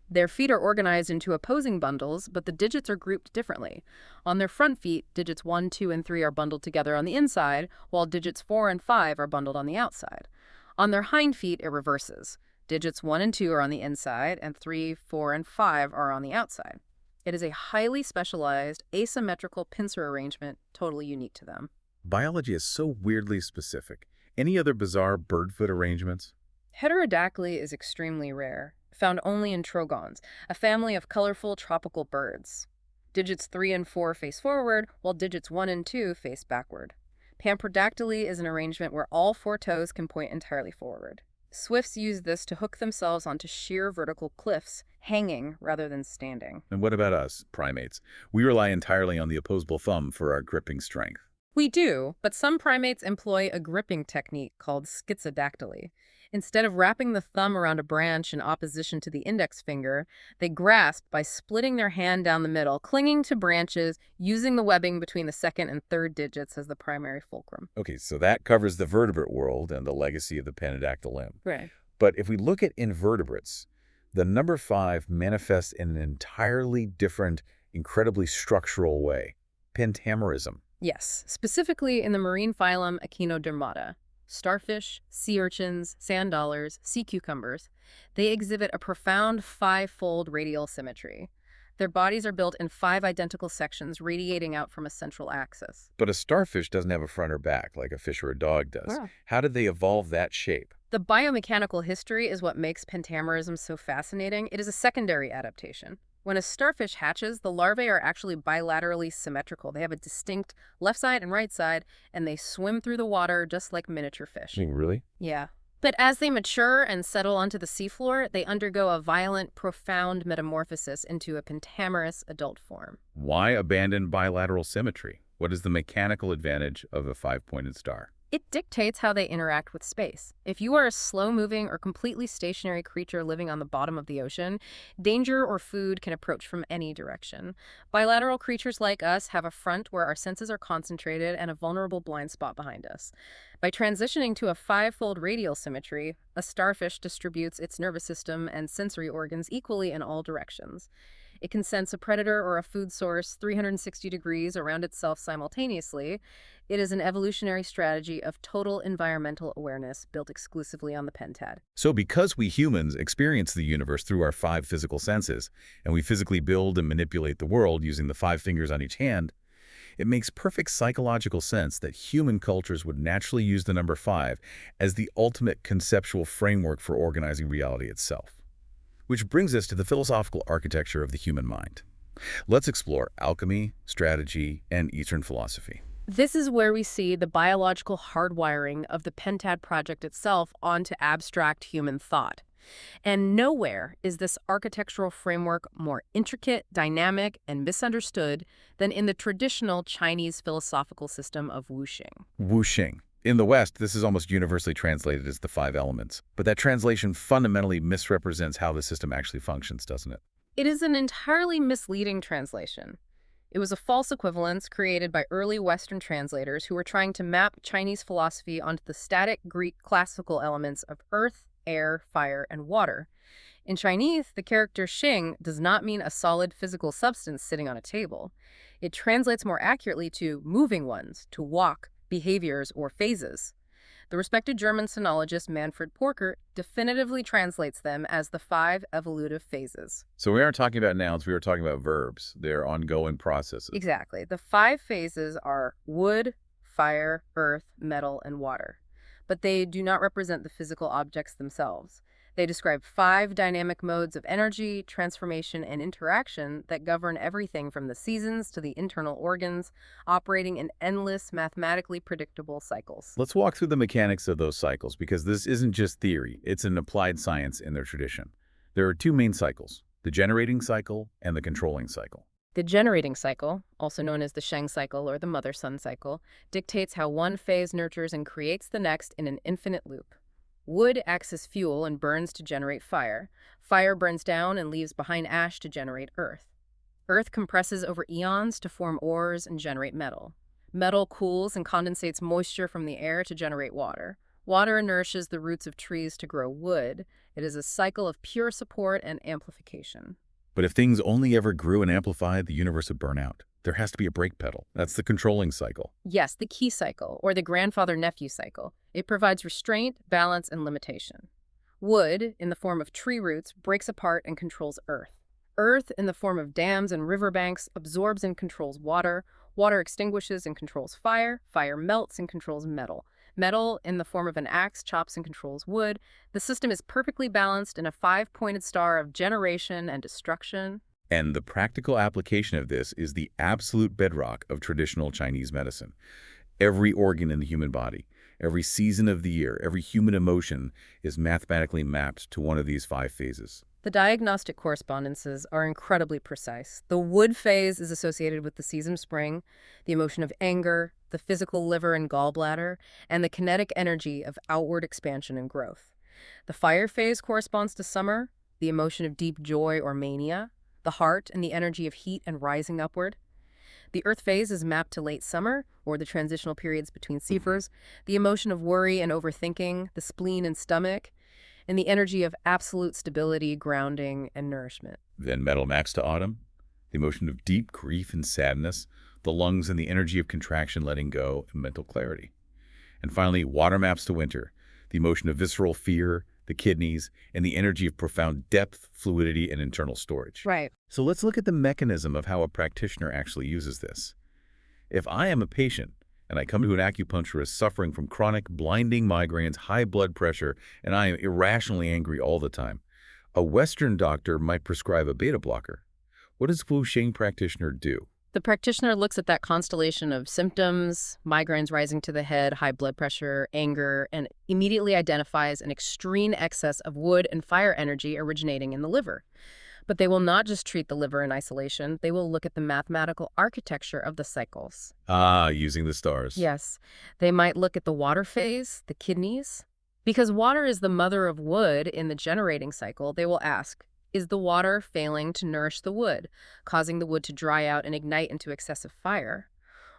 Their feet are organized into opposing bundles, but the digits are grouped differently. On their front feet, digits 1, 2, and 3 are bundled together on the inside, while digits 4 and 5 are bundled on the outside. On their hind feet, it reverses. Digits 1 and 2 are on the inside, and 3, 4, and 5 are on the outside. It is a highly specialized, asymmetrical pincer arrangement, totally unique to them. Biology is so weirdly specific. Any other bizarre bird foot arrangements? Heterodactyly is extremely rare, found only in trogons, a family of colorful tropical birds. Digits 3 and 4 face forward, while digits 1 and 2 face backward. Pamprodactyly is an arrangement where all 4 toes can point entirely forward. Swifts use this to hook themselves onto sheer vertical cliffs, hanging rather than standing. And what about us, primates? We rely entirely on the opposable thumb for our gripping strength. We do, but some primates employ a gripping technique called schizodactyly. Instead of wrapping the thumb around a branch in opposition to the index finger, they grasp by splitting their hand down the middle, clinging to branches, using the webbing between the second and third digits as the primary fulcrum. Okay, so that covers the vertebrate world and the legacy of the pentadactyl limb. Right. But if we look at invertebrates, the number 5 manifests in an entirely different, incredibly structural way. Pentamerism. Yes, specifically in the marine phylum Echinodermata. Starfish, sea urchins, sand dollars, sea cucumbers, they exhibit a profound 5-fold radial symmetry. Their bodies are built in 5 identical sections radiating out from a central axis. But a starfish doesn't have a front or back like a fish or a dog does. Yeah. How did they evolve that shape? The biomechanical history is what makes pentamerism so fascinating. It is a secondary adaptation. When a starfish hatches, the larvae are actually bilaterally symmetrical. They have a distinct left side and right side, and they swim through the water just like miniature fish. Really? Yeah. But as they mature and settle onto the seafloor, they undergo a violent, profound metamorphosis into a pentamerous adult form. Why abandon bilateral symmetry? What is the mechanical advantage of a five-pointed star? It dictates how they interact with space. If you are a slow-moving or completely stationary creature living on the bottom of the ocean, danger or food can approach from any direction. Bilateral creatures like us have a front where our senses are concentrated and a vulnerable blind spot behind us. By transitioning to a five-fold radial symmetry, a starfish distributes its nervous system and sensory organs equally in all directions. It can sense a predator or a food source 360 degrees around itself simultaneously. It is an evolutionary strategy of total environmental awareness built exclusively on the pentad. So because we humans experience the universe through our five physical senses, and we physically build and manipulate the world using the five fingers on each hand, it makes perfect psychological sense that human cultures would naturally use the number five as the ultimate conceptual framework for organizing reality itself. Which brings us to the philosophical architecture of the human mind. Let's explore alchemy, strategy, and Eastern philosophy. This is where we see the biological hardwiring of the pentad project itself onto abstract human thought. And nowhere is this architectural framework more intricate, dynamic, and misunderstood than in the traditional Chinese philosophical system of wuxing. Wuxing. In the West, this is almost universally translated as the five elements. But that translation fundamentally misrepresents how the system actually functions, doesn't it? It is an entirely misleading translation. It was a false equivalence created by early Western translators who were trying to map Chinese philosophy onto the static Greek classical elements of earth, air, fire, and water. In Chinese, the character xing does not mean a solid physical substance sitting on a table. It translates more accurately to moving ones, to walk, behaviors, or phases. The respected German sinologist Manfred Porker definitively translates them as the five evolutive phases. So we aren't talking about nouns, we are talking about verbs. They're ongoing processes. Exactly. The five phases are wood, fire, earth, metal, and water. But they do not represent the physical objects themselves. They describe five dynamic modes of energy, transformation, and interaction that govern everything from the seasons to the internal organs, operating in endless, mathematically predictable cycles. Let's walk through the mechanics of those cycles, because this isn't just theory, it's an applied science in their tradition. There are two main cycles, the generating cycle and the controlling cycle. The generating cycle, also known as the Sheng cycle or the mother-sun cycle, dictates how one phase nurtures and creates the next in an infinite loop. Wood acts as fuel and burns to generate fire. Fire burns down and leaves behind ash to generate earth. Earth compresses over eons to form ores and generate metal. Metal cools and condensates moisture from the air to generate water. Water nourishes the roots of trees to grow wood. It is a cycle of pure support and amplification. But if things only ever grew and amplified, the universe would burn out. There has to be a brake pedal. That's the controlling cycle. Yes, the key cycle, or the grandfather-nephew cycle. It provides restraint, balance, and limitation. Wood, in the form of tree roots, breaks apart and controls earth. Earth, in the form of dams and riverbanks, absorbs and controls water. Water extinguishes and controls fire. Fire melts and controls metal. Metal, in the form of an axe, chops and controls wood. The system is perfectly balanced in a five-pointed star of generation and destruction. And the practical application of this is the absolute bedrock of traditional Chinese medicine. Every organ in the human body, every season of the year, every human emotion is mathematically mapped to one of these five phases. The diagnostic correspondences are incredibly precise. The wood phase is associated with the season spring, the emotion of anger, the physical liver and gallbladder, and the kinetic energy of outward expansion and growth. The fire phase corresponds to summer, the emotion of deep joy or mania, the heart and the energy of heat and rising upward. The earth phase is mapped to late summer, or the transitional periods between seasons, the emotion of worry and overthinking, the spleen and stomach, and the energy of absolute stability, grounding, and nourishment. Then metal maps to autumn, the emotion of deep grief and sadness, the lungs and the energy of contraction, letting go, and mental clarity. And finally, water maps to winter, the emotion of visceral fear, the kidneys, and the energy of profound depth, fluidity, and internal storage. Right. So let's look at the mechanism of how a practitioner actually uses this. If I am a patient and I come to an acupuncturist suffering from chronic blinding migraines, high blood pressure, and I am irrationally angry all the time, a Western doctor might prescribe a beta blocker. What does wuxing practitioner do? The The practitioner looks at that constellation of symptoms, migraines rising to the head, high blood pressure, anger, and immediately identifies an extreme excess of wood and fire energy originating in the liver. But they will not just treat the liver in isolation, they will look at the mathematical architecture of the cycles. Ah, using the stars. Yes, they might look at the water phase, the kidneys. Because water is the mother of wood in the generating cycle, they will ask, is the water failing to nourish the wood, causing the wood to dry out and ignite into excessive fire?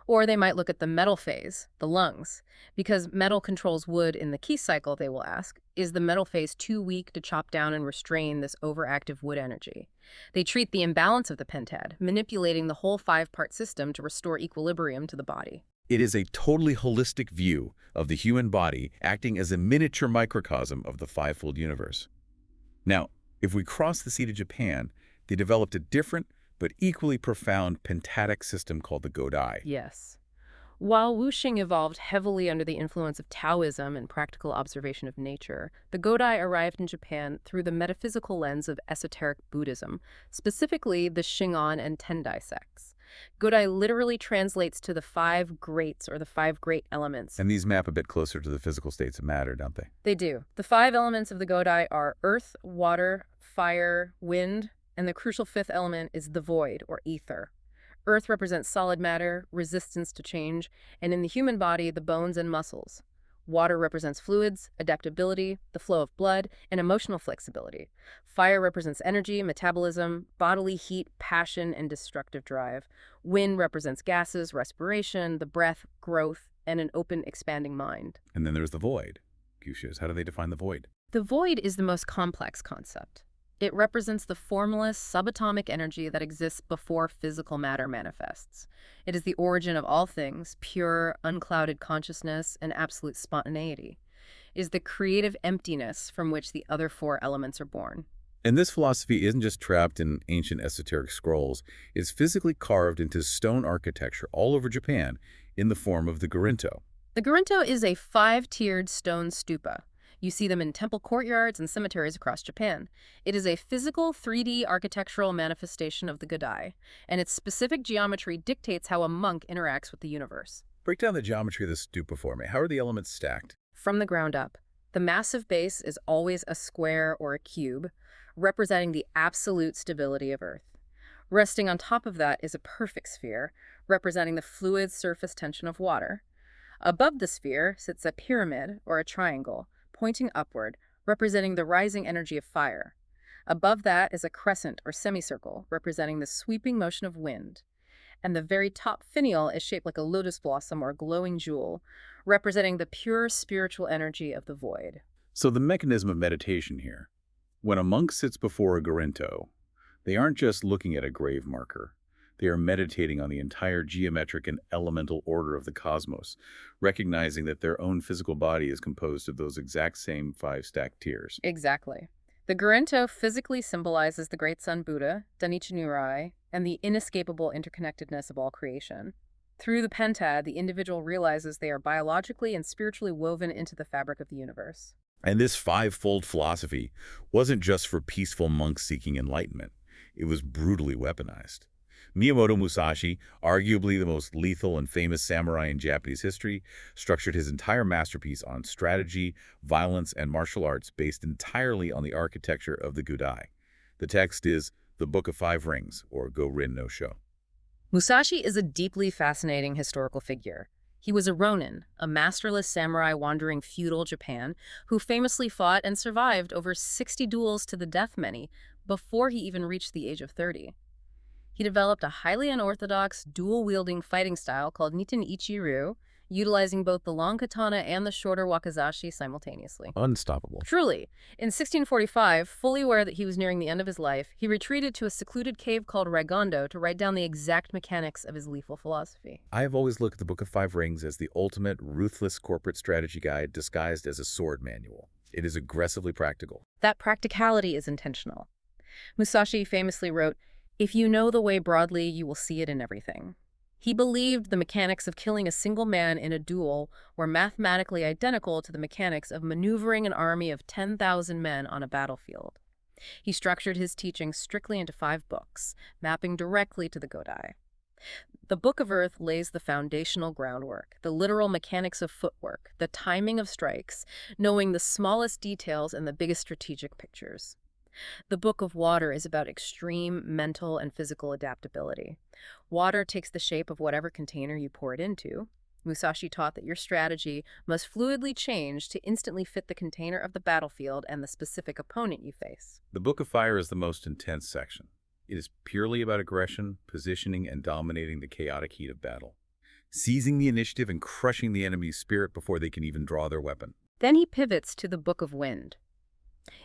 Or they might look at the metal phase, the lungs. Because metal controls wood in the key cycle, they will ask, is the metal phase too weak to chop down and restrain this overactive wood energy? They treat the imbalance of the pentad, manipulating the whole five-part system to restore equilibrium to the body. It is a totally holistic view of the human body acting as a miniature microcosm of the fivefold universe. Now, if we cross the sea to Japan, they developed a different but equally profound pentatic system called the Godai. Yes. While Wuxing evolved heavily under the influence of Taoism and practical observation of nature, the Godai arrived in Japan through the metaphysical lens of esoteric Buddhism, specifically the Shingon and Tendai sects. Godai literally translates to the five greats or the five great elements. And these map a bit closer to the physical states of matter, don't they? They do. The five elements of the Godai are earth, water, fire, wind, and the crucial fifth element is the void, or ether. Earth represents solid matter, resistance to change, and in the human body, the bones and muscles. Water represents fluids, adaptability, the flow of blood, and emotional flexibility. Fire represents energy, metabolism, bodily heat, passion, and destructive drive. Wind represents gases, respiration, the breath, growth, and an open, expanding mind. And then there's the void. Gushas, how do they define the void? The void is the most complex concept. It represents the formless, subatomic energy that exists before physical matter manifests. It is the origin of all things, pure, unclouded consciousness, and absolute spontaneity. It is the creative emptiness from which the other four elements are born. And this philosophy isn't just trapped in ancient esoteric scrolls. It's physically carved into stone architecture all over Japan in the form of the Gorinto. The Gorinto is a five-tiered stone stupa. You see them in temple courtyards and cemeteries across Japan. It is a physical 3D architectural manifestation of the Godai, and its specific geometry dictates how a monk interacts with the universe. Break down the geometry of the stupa for me. How are the elements stacked? From the ground up, the massive base is always a square or a cube, representing the absolute stability of Earth. Resting on top of that is a perfect sphere, representing the fluid surface tension of water. Above the sphere sits a pyramid or a triangle, pointing upward, representing the rising energy of fire. Above that is a crescent or semicircle, representing the sweeping motion of wind. And the very top finial is shaped like a lotus blossom or glowing jewel, representing the pure spiritual energy of the void. So the mechanism of meditation here. When a monk sits before a Gorinto, they aren't just looking at a grave marker. They are meditating on the entire geometric and elemental order of the cosmos, recognizing that their own physical body is composed of those exact same five stacked tiers. Exactly. The Gorinto physically symbolizes the great sun Buddha, Danichi Nirai, and the inescapable interconnectedness of all creation. Through the pentad, the individual realizes they are biologically and spiritually woven into the fabric of the universe. And this fivefold philosophy wasn't just for peaceful monks seeking enlightenment. It was brutally weaponized. Miyamoto Musashi, arguably the most lethal and famous samurai in Japanese history, structured his entire masterpiece on strategy, violence, and martial arts based entirely on the architecture of the Godai. The text is the Book of Five Rings, or Go-Rin no Sho. Musashi is a deeply fascinating historical figure. He was a ronin, a masterless samurai wandering feudal Japan, who famously fought and survived over 60 duels to the death many before he even reached the age of 30. He developed a highly unorthodox, dual-wielding fighting style called Niten Ichi-Ryu, utilizing both the long katana and the shorter wakizashi simultaneously. Unstoppable. Truly. In 1645, fully aware that he was nearing the end of his life, he retreated to a secluded cave called Raigondo to write down the exact mechanics of his lethal philosophy. I have always looked at the Book of Five Rings as the ultimate ruthless corporate strategy guide disguised as a sword manual. It is aggressively practical. That practicality is intentional. Musashi famously wrote, "If you know the way broadly, you will see it in everything." He believed the mechanics of killing a single man in a duel were mathematically identical to the mechanics of maneuvering an army of 10,000 men on a battlefield. He structured his teaching strictly into 5 books, mapping directly to the Godai. The Book of Earth lays the foundational groundwork, the literal mechanics of footwork, the timing of strikes, knowing the smallest details and the biggest strategic pictures. The Book of Water is about extreme mental and physical adaptability. Water takes the shape of whatever container you pour it into. Musashi taught that your strategy must fluidly change to instantly fit the container of the battlefield and the specific opponent you face. The Book of Fire is the most intense section. It is purely about aggression, positioning, and dominating the chaotic heat of battle, seizing the initiative and crushing the enemy's spirit before they can even draw their weapon. Then he pivots to the Book of Wind.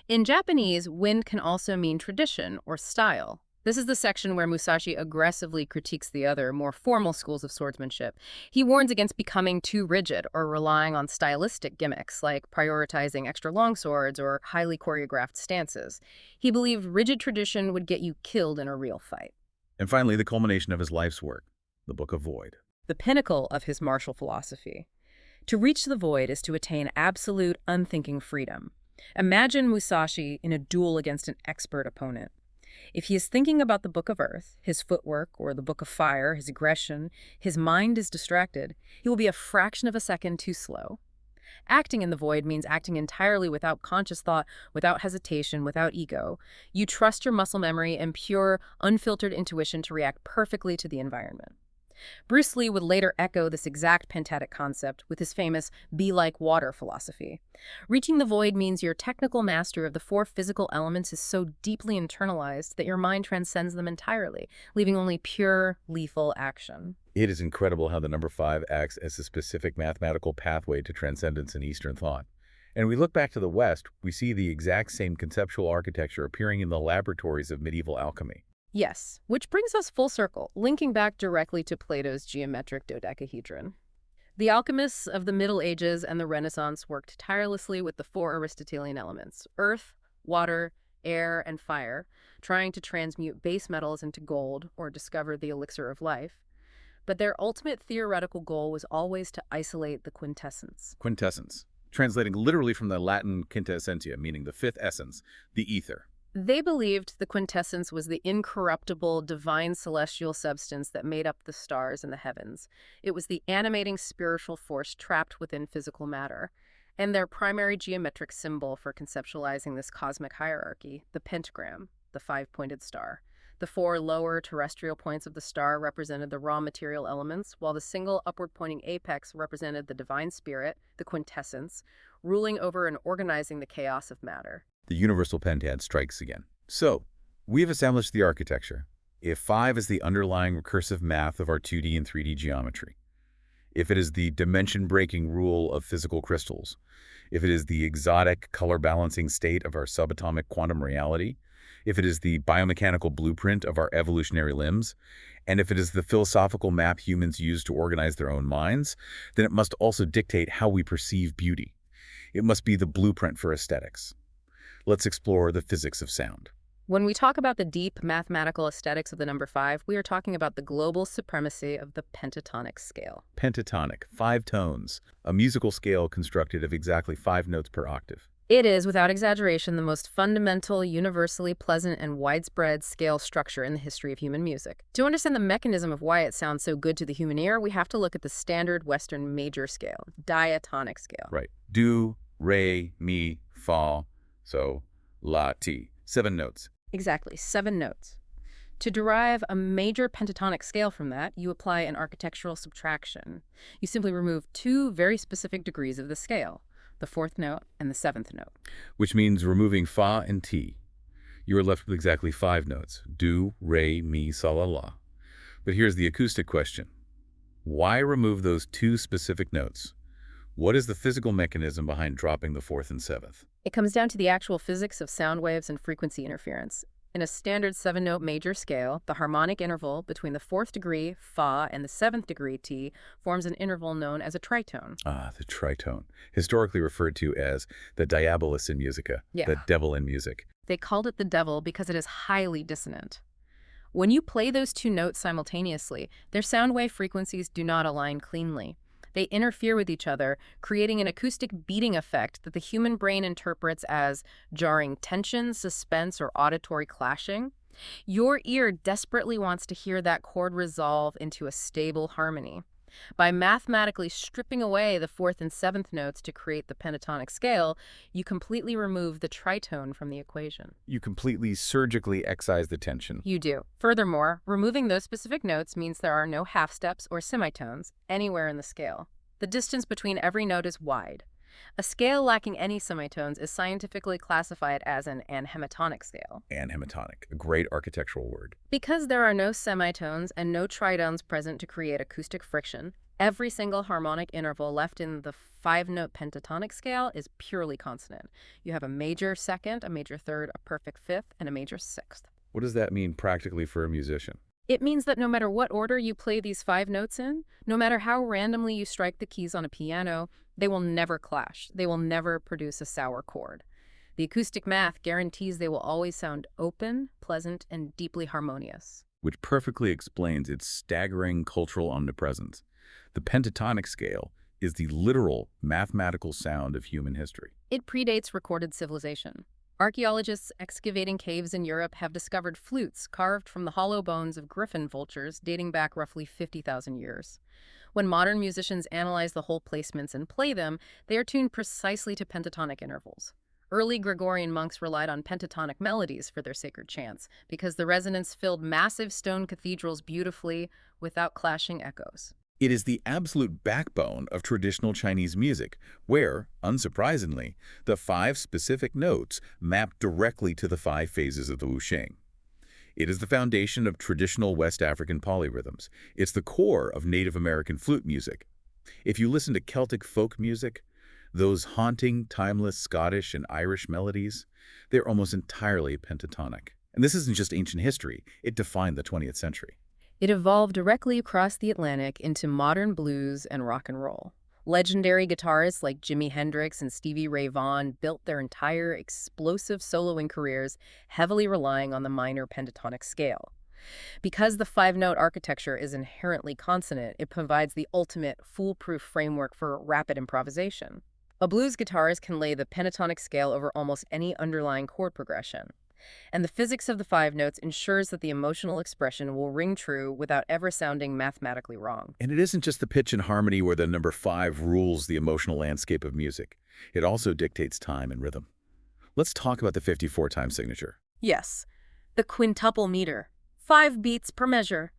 In Japanese, wind can also mean tradition or style. This is the section where Musashi aggressively critiques the other, more formal schools of swordsmanship. He warns against becoming too rigid or relying on stylistic gimmicks, like prioritizing extra long swords or highly choreographed stances. He believed rigid tradition would get you killed in a real fight. And finally, the culmination of his life's work, the Book of Void. The pinnacle of his martial philosophy. To reach the void is to attain absolute, unthinking freedom. Imagine Musashi in a duel against an expert opponent. If he is thinking about the Book of Earth, his footwork, or the Book of Fire, his aggression, his mind is distracted, he will be a fraction of a second too slow. Acting in the void means acting entirely without conscious thought, without hesitation, without ego. You trust your muscle memory and pure, unfiltered intuition to react perfectly to the environment. Bruce Lee would later echo this exact pentattic concept with his famous be like water philosophy. Reaching the void means your technical mastery of the four physical elements is so deeply internalized that your mind transcends them entirely, leaving only pure, lethal action. It is incredible how the number 5 acts as a specific mathematical pathway to transcendence in Eastern thought. And we look back to the West, we see the exact same conceptual architecture appearing in the laboratories of medieval alchemy. Yes, which brings us full circle, linking back directly to Plato's geometric dodecahedron. The alchemists of the Middle Ages and the Renaissance worked tirelessly with the four Aristotelian elements, earth, water, air, and fire, trying to transmute base metals into gold or discover the elixir of life. But their ultimate theoretical goal was always to isolate the quintessence. Quintessence, translating literally from the Latin quinta essentia, meaning the fifth essence, the ether. They believed the quintessence was the incorruptible, divine celestial substance that made up the stars in the heavens. It was the animating spiritual force trapped within physical matter. And their primary geometric symbol for conceptualizing this cosmic hierarchy, the pentagram, the five-pointed star. The four lower terrestrial points of the star represented the raw material elements, while the single upward-pointing apex represented the divine spirit, the quintessence, ruling over and organizing the chaos of matter. The universal pentad strikes again. So, we have established the architecture. If 5 is the underlying recursive math of our 2D and 3D geometry, if it is the dimension-breaking rule of physical crystals, if it is the exotic color-balancing state of our subatomic quantum reality, if it is the biomechanical blueprint of our evolutionary limbs, and if it is the philosophical map humans use to organize their own minds, then it must also dictate how we perceive beauty. It must be the blueprint for aesthetics. Let's explore the physics of sound. When we talk about the deep mathematical aesthetics of the number 5, we are talking about the global supremacy of the pentatonic scale. Pentatonic, 5 tones, a musical scale constructed of exactly 5 notes per octave. It is, without exaggeration, the most fundamental, universally pleasant, and widespread scale structure in the history of human music. To understand the mechanism of why it sounds so good to the human ear, we have to look at the standard Western major scale, diatonic scale. Right. Do, re, mi, fa, so, la, ti. 7 notes. Exactly, 7 notes. To derive a major pentatonic scale from that, you apply an architectural subtraction. You simply remove 2 very specific degrees of the scale, the 4th note and the 7th note. Which means removing fa and ti. You are left with exactly 5 notes. Do, re, mi, sa, la, la. But here's the acoustic question. Why remove those 2 specific notes? What is the physical mechanism behind dropping the 4th and 7th? It comes down to the actual physics of sound waves and frequency interference. In a standard 7-note major scale, the harmonic interval between the 4th degree, fa, and the 7th degree, ti, forms an interval known as a tritone. Ah, the tritone, historically referred to as the diabolus in musica, Yeah. the devil in music. They called it the devil because it is highly dissonant. When you play those 2 notes simultaneously, their sound wave frequencies do not align cleanly. They interfere with each other, creating an acoustic beating effect that the human brain interprets as jarring tension, suspense, or auditory clashing. Your ear desperately wants to hear that chord resolve into a stable harmony. By mathematically stripping away the fourth and seventh notes to create the pentatonic scale, you completely remove the tritone from the equation. You completely surgically excise the tension. You do. Furthermore, removing those specific notes means there are no half steps or semitones anywhere in the scale. The distance between every note is wide. A scale lacking any semitones is scientifically classified as an anhemitonic scale. Anhemitonic, a great architectural word. Because there are no semitones and no tritones present to create acoustic friction, every single harmonic interval left in the five-note pentatonic scale is purely consonant. You have a major second, a major third, a perfect fifth, and a major sixth. What does that mean practically for a musician? It means that no matter what order you play these five notes in, no matter how randomly you strike the keys on a piano, they will never clash. They will never produce a sour chord. The acoustic math guarantees they will always sound open, pleasant, and deeply harmonious. Which perfectly explains its staggering cultural omnipresence. The pentatonic scale is the literal mathematical sound of human history. It predates recorded civilization. Archaeologists excavating caves in Europe have discovered flutes carved from the hollow bones of griffin vultures dating back roughly 50,000 years. When modern musicians analyze the whole placements and play them, they are tuned precisely to pentatonic intervals. Early Gregorian monks relied on pentatonic melodies for their sacred chants because the resonance filled massive stone cathedrals beautifully without clashing echoes. It is the absolute backbone of traditional Chinese music, where, unsurprisingly, the five specific notes map directly to the five phases of the wuxing. It is the foundation of traditional West African polyrhythms. It's the core of Native American flute music. If you listen to Celtic folk music, those haunting, timeless Scottish and Irish melodies, they're almost entirely pentatonic. And this isn't just ancient history, it defined the 20th century. It evolved directly across the Atlantic into modern blues and rock and roll. Legendary guitarists like Jimi Hendrix and Stevie Ray Vaughan built their entire explosive soloing careers heavily relying on the minor pentatonic scale. Because the five-note architecture is inherently consonant, it provides the ultimate foolproof framework for rapid improvisation. A blues guitarist can lay the pentatonic scale over almost any underlying chord progression. And the physics of the five notes ensures that the emotional expression will ring true without ever sounding mathematically wrong. And it isn't just the pitch and harmony where the number 5 rules the emotional landscape of music. It also dictates time and rhythm. Let's talk about the 54-time signature. Yes, the quintuple meter, 5 beats per measure.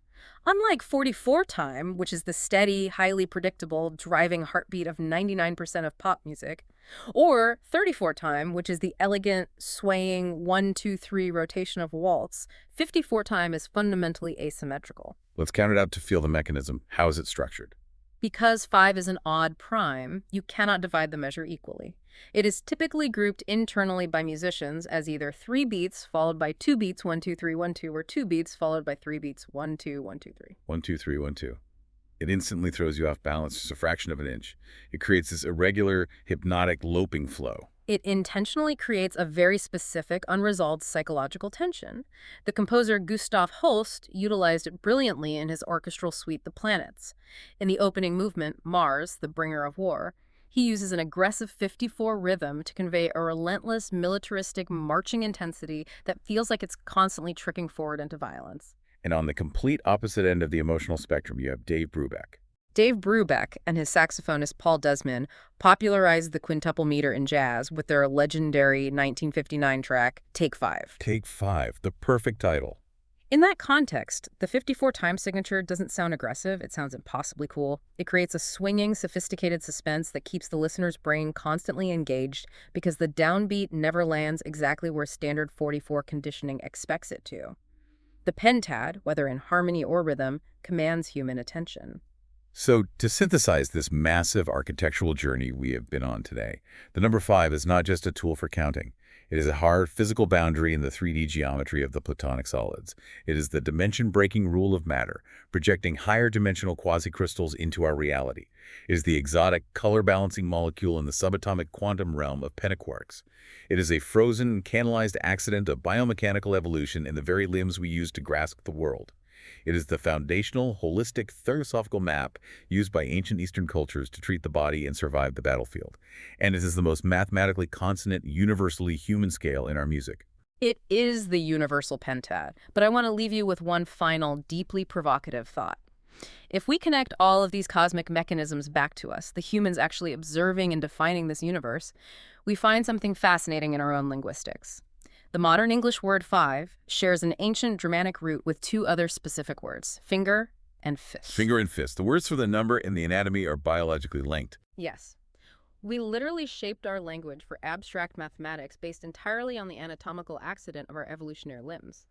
Unlike 44-time, which is the steady, highly predictable, driving heartbeat of 99% of pop music, or 34-time, which is the elegant, swaying 1-2-3 rotation of waltz, 54-time is fundamentally asymmetrical. Let's count it out to feel the mechanism. How is it structured? Because 5 is an odd prime, you cannot divide the measure equally. It is typically grouped internally by musicians as either 3 beats followed by 2 beats 1 2 3 1 2 or 2 beats followed by 3 beats 1 2 1 2 3. 1 2 3 1 2. It instantly throws you off balance just a fraction of an inch. It creates this irregular, hypnotic loping flow. It intentionally creates a very specific, unresolved psychological tension. The composer Gustav Holst utilized it brilliantly in his orchestral suite The Planets. In the opening movement, Mars, the Bringer of War, he uses an aggressive 54 rhythm to convey a relentless, militaristic, marching intensity that feels like it's constantly tricking forward into violence. And on the complete opposite end of the emotional spectrum, you have Dave Brubeck. Dave Brubeck and his saxophonist Paul Desmond popularized the quintuple meter in jazz with their legendary 1959 track, Take 5. Take 5, the perfect title. In that context, the 54-time signature doesn't sound aggressive, it sounds impossibly cool. It creates a swinging, sophisticated suspense that keeps the listener's brain constantly engaged because the downbeat never lands exactly where standard 44 conditioning expects it to. The pentad, whether in harmony or rhythm, commands human attention. So, to synthesize this massive architectural journey we have been on today, the number 5 is not just a tool for counting. It is a hard physical boundary in the 3D geometry of the Platonic solids. It is the dimension-breaking rule of matter, projecting higher dimensional quasicrystals into our reality. It is the exotic color-balancing molecule in the subatomic quantum realm of pentaquarks. It is a frozen, canalized accident of biomechanical evolution in the very limbs we use to grasp the world. It is the foundational, holistic, philosophical map used by ancient Eastern cultures to treat the body and survive the battlefield. And it is the most mathematically consonant, universally human scale in our music. It is the universal pentad, but I want to leave you with one final, deeply provocative thought. If we connect all of these cosmic mechanisms back to us, the humans actually observing and defining this universe, we find something fascinating in our own linguistics. The modern English word five shares an ancient Germanic root with two other specific words, finger and fist. Finger and fist. The words for the number and the anatomy are biologically linked. Yes. We literally shaped our language for abstract mathematics based entirely on the anatomical accident of our evolutionary limbs.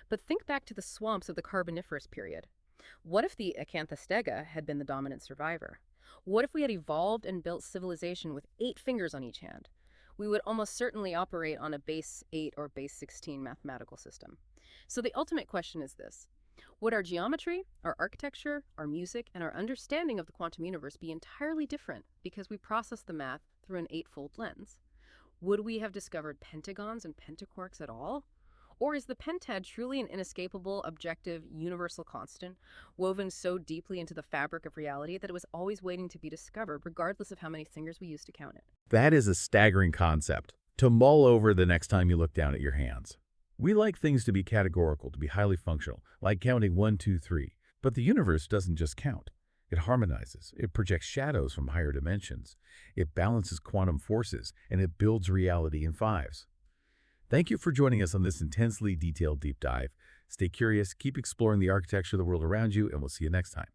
But think back to the swamps of the Carboniferous period. What if the Acanthostega had been the dominant survivor? What if we had evolved and built civilization with 8 fingers on each hand? We would almost certainly operate on a base 8 or base 16 mathematical system. So the ultimate question is this. Would our geometry, our architecture, our music, and our understanding of the quantum universe be entirely different because we process the math through an 8-fold lens? Would we have discovered pentagons and pentaquarks at all? Or is the pentad truly an inescapable, objective, universal constant, woven so deeply into the fabric of reality that it was always waiting to be discovered, regardless of how many fingers we use to count it? That is a staggering concept to mull over the next time you look down at your hands. We like things to be categorical, to be highly functional, like counting 1, 2, 3. But the universe doesn't just count. It harmonizes. It projects shadows from higher dimensions. It balances quantum forces, and it builds reality in fives. Thank you for joining us on this intensely detailed deep dive. Stay curious, keep exploring the architecture of the world around you, and we'll see you next time.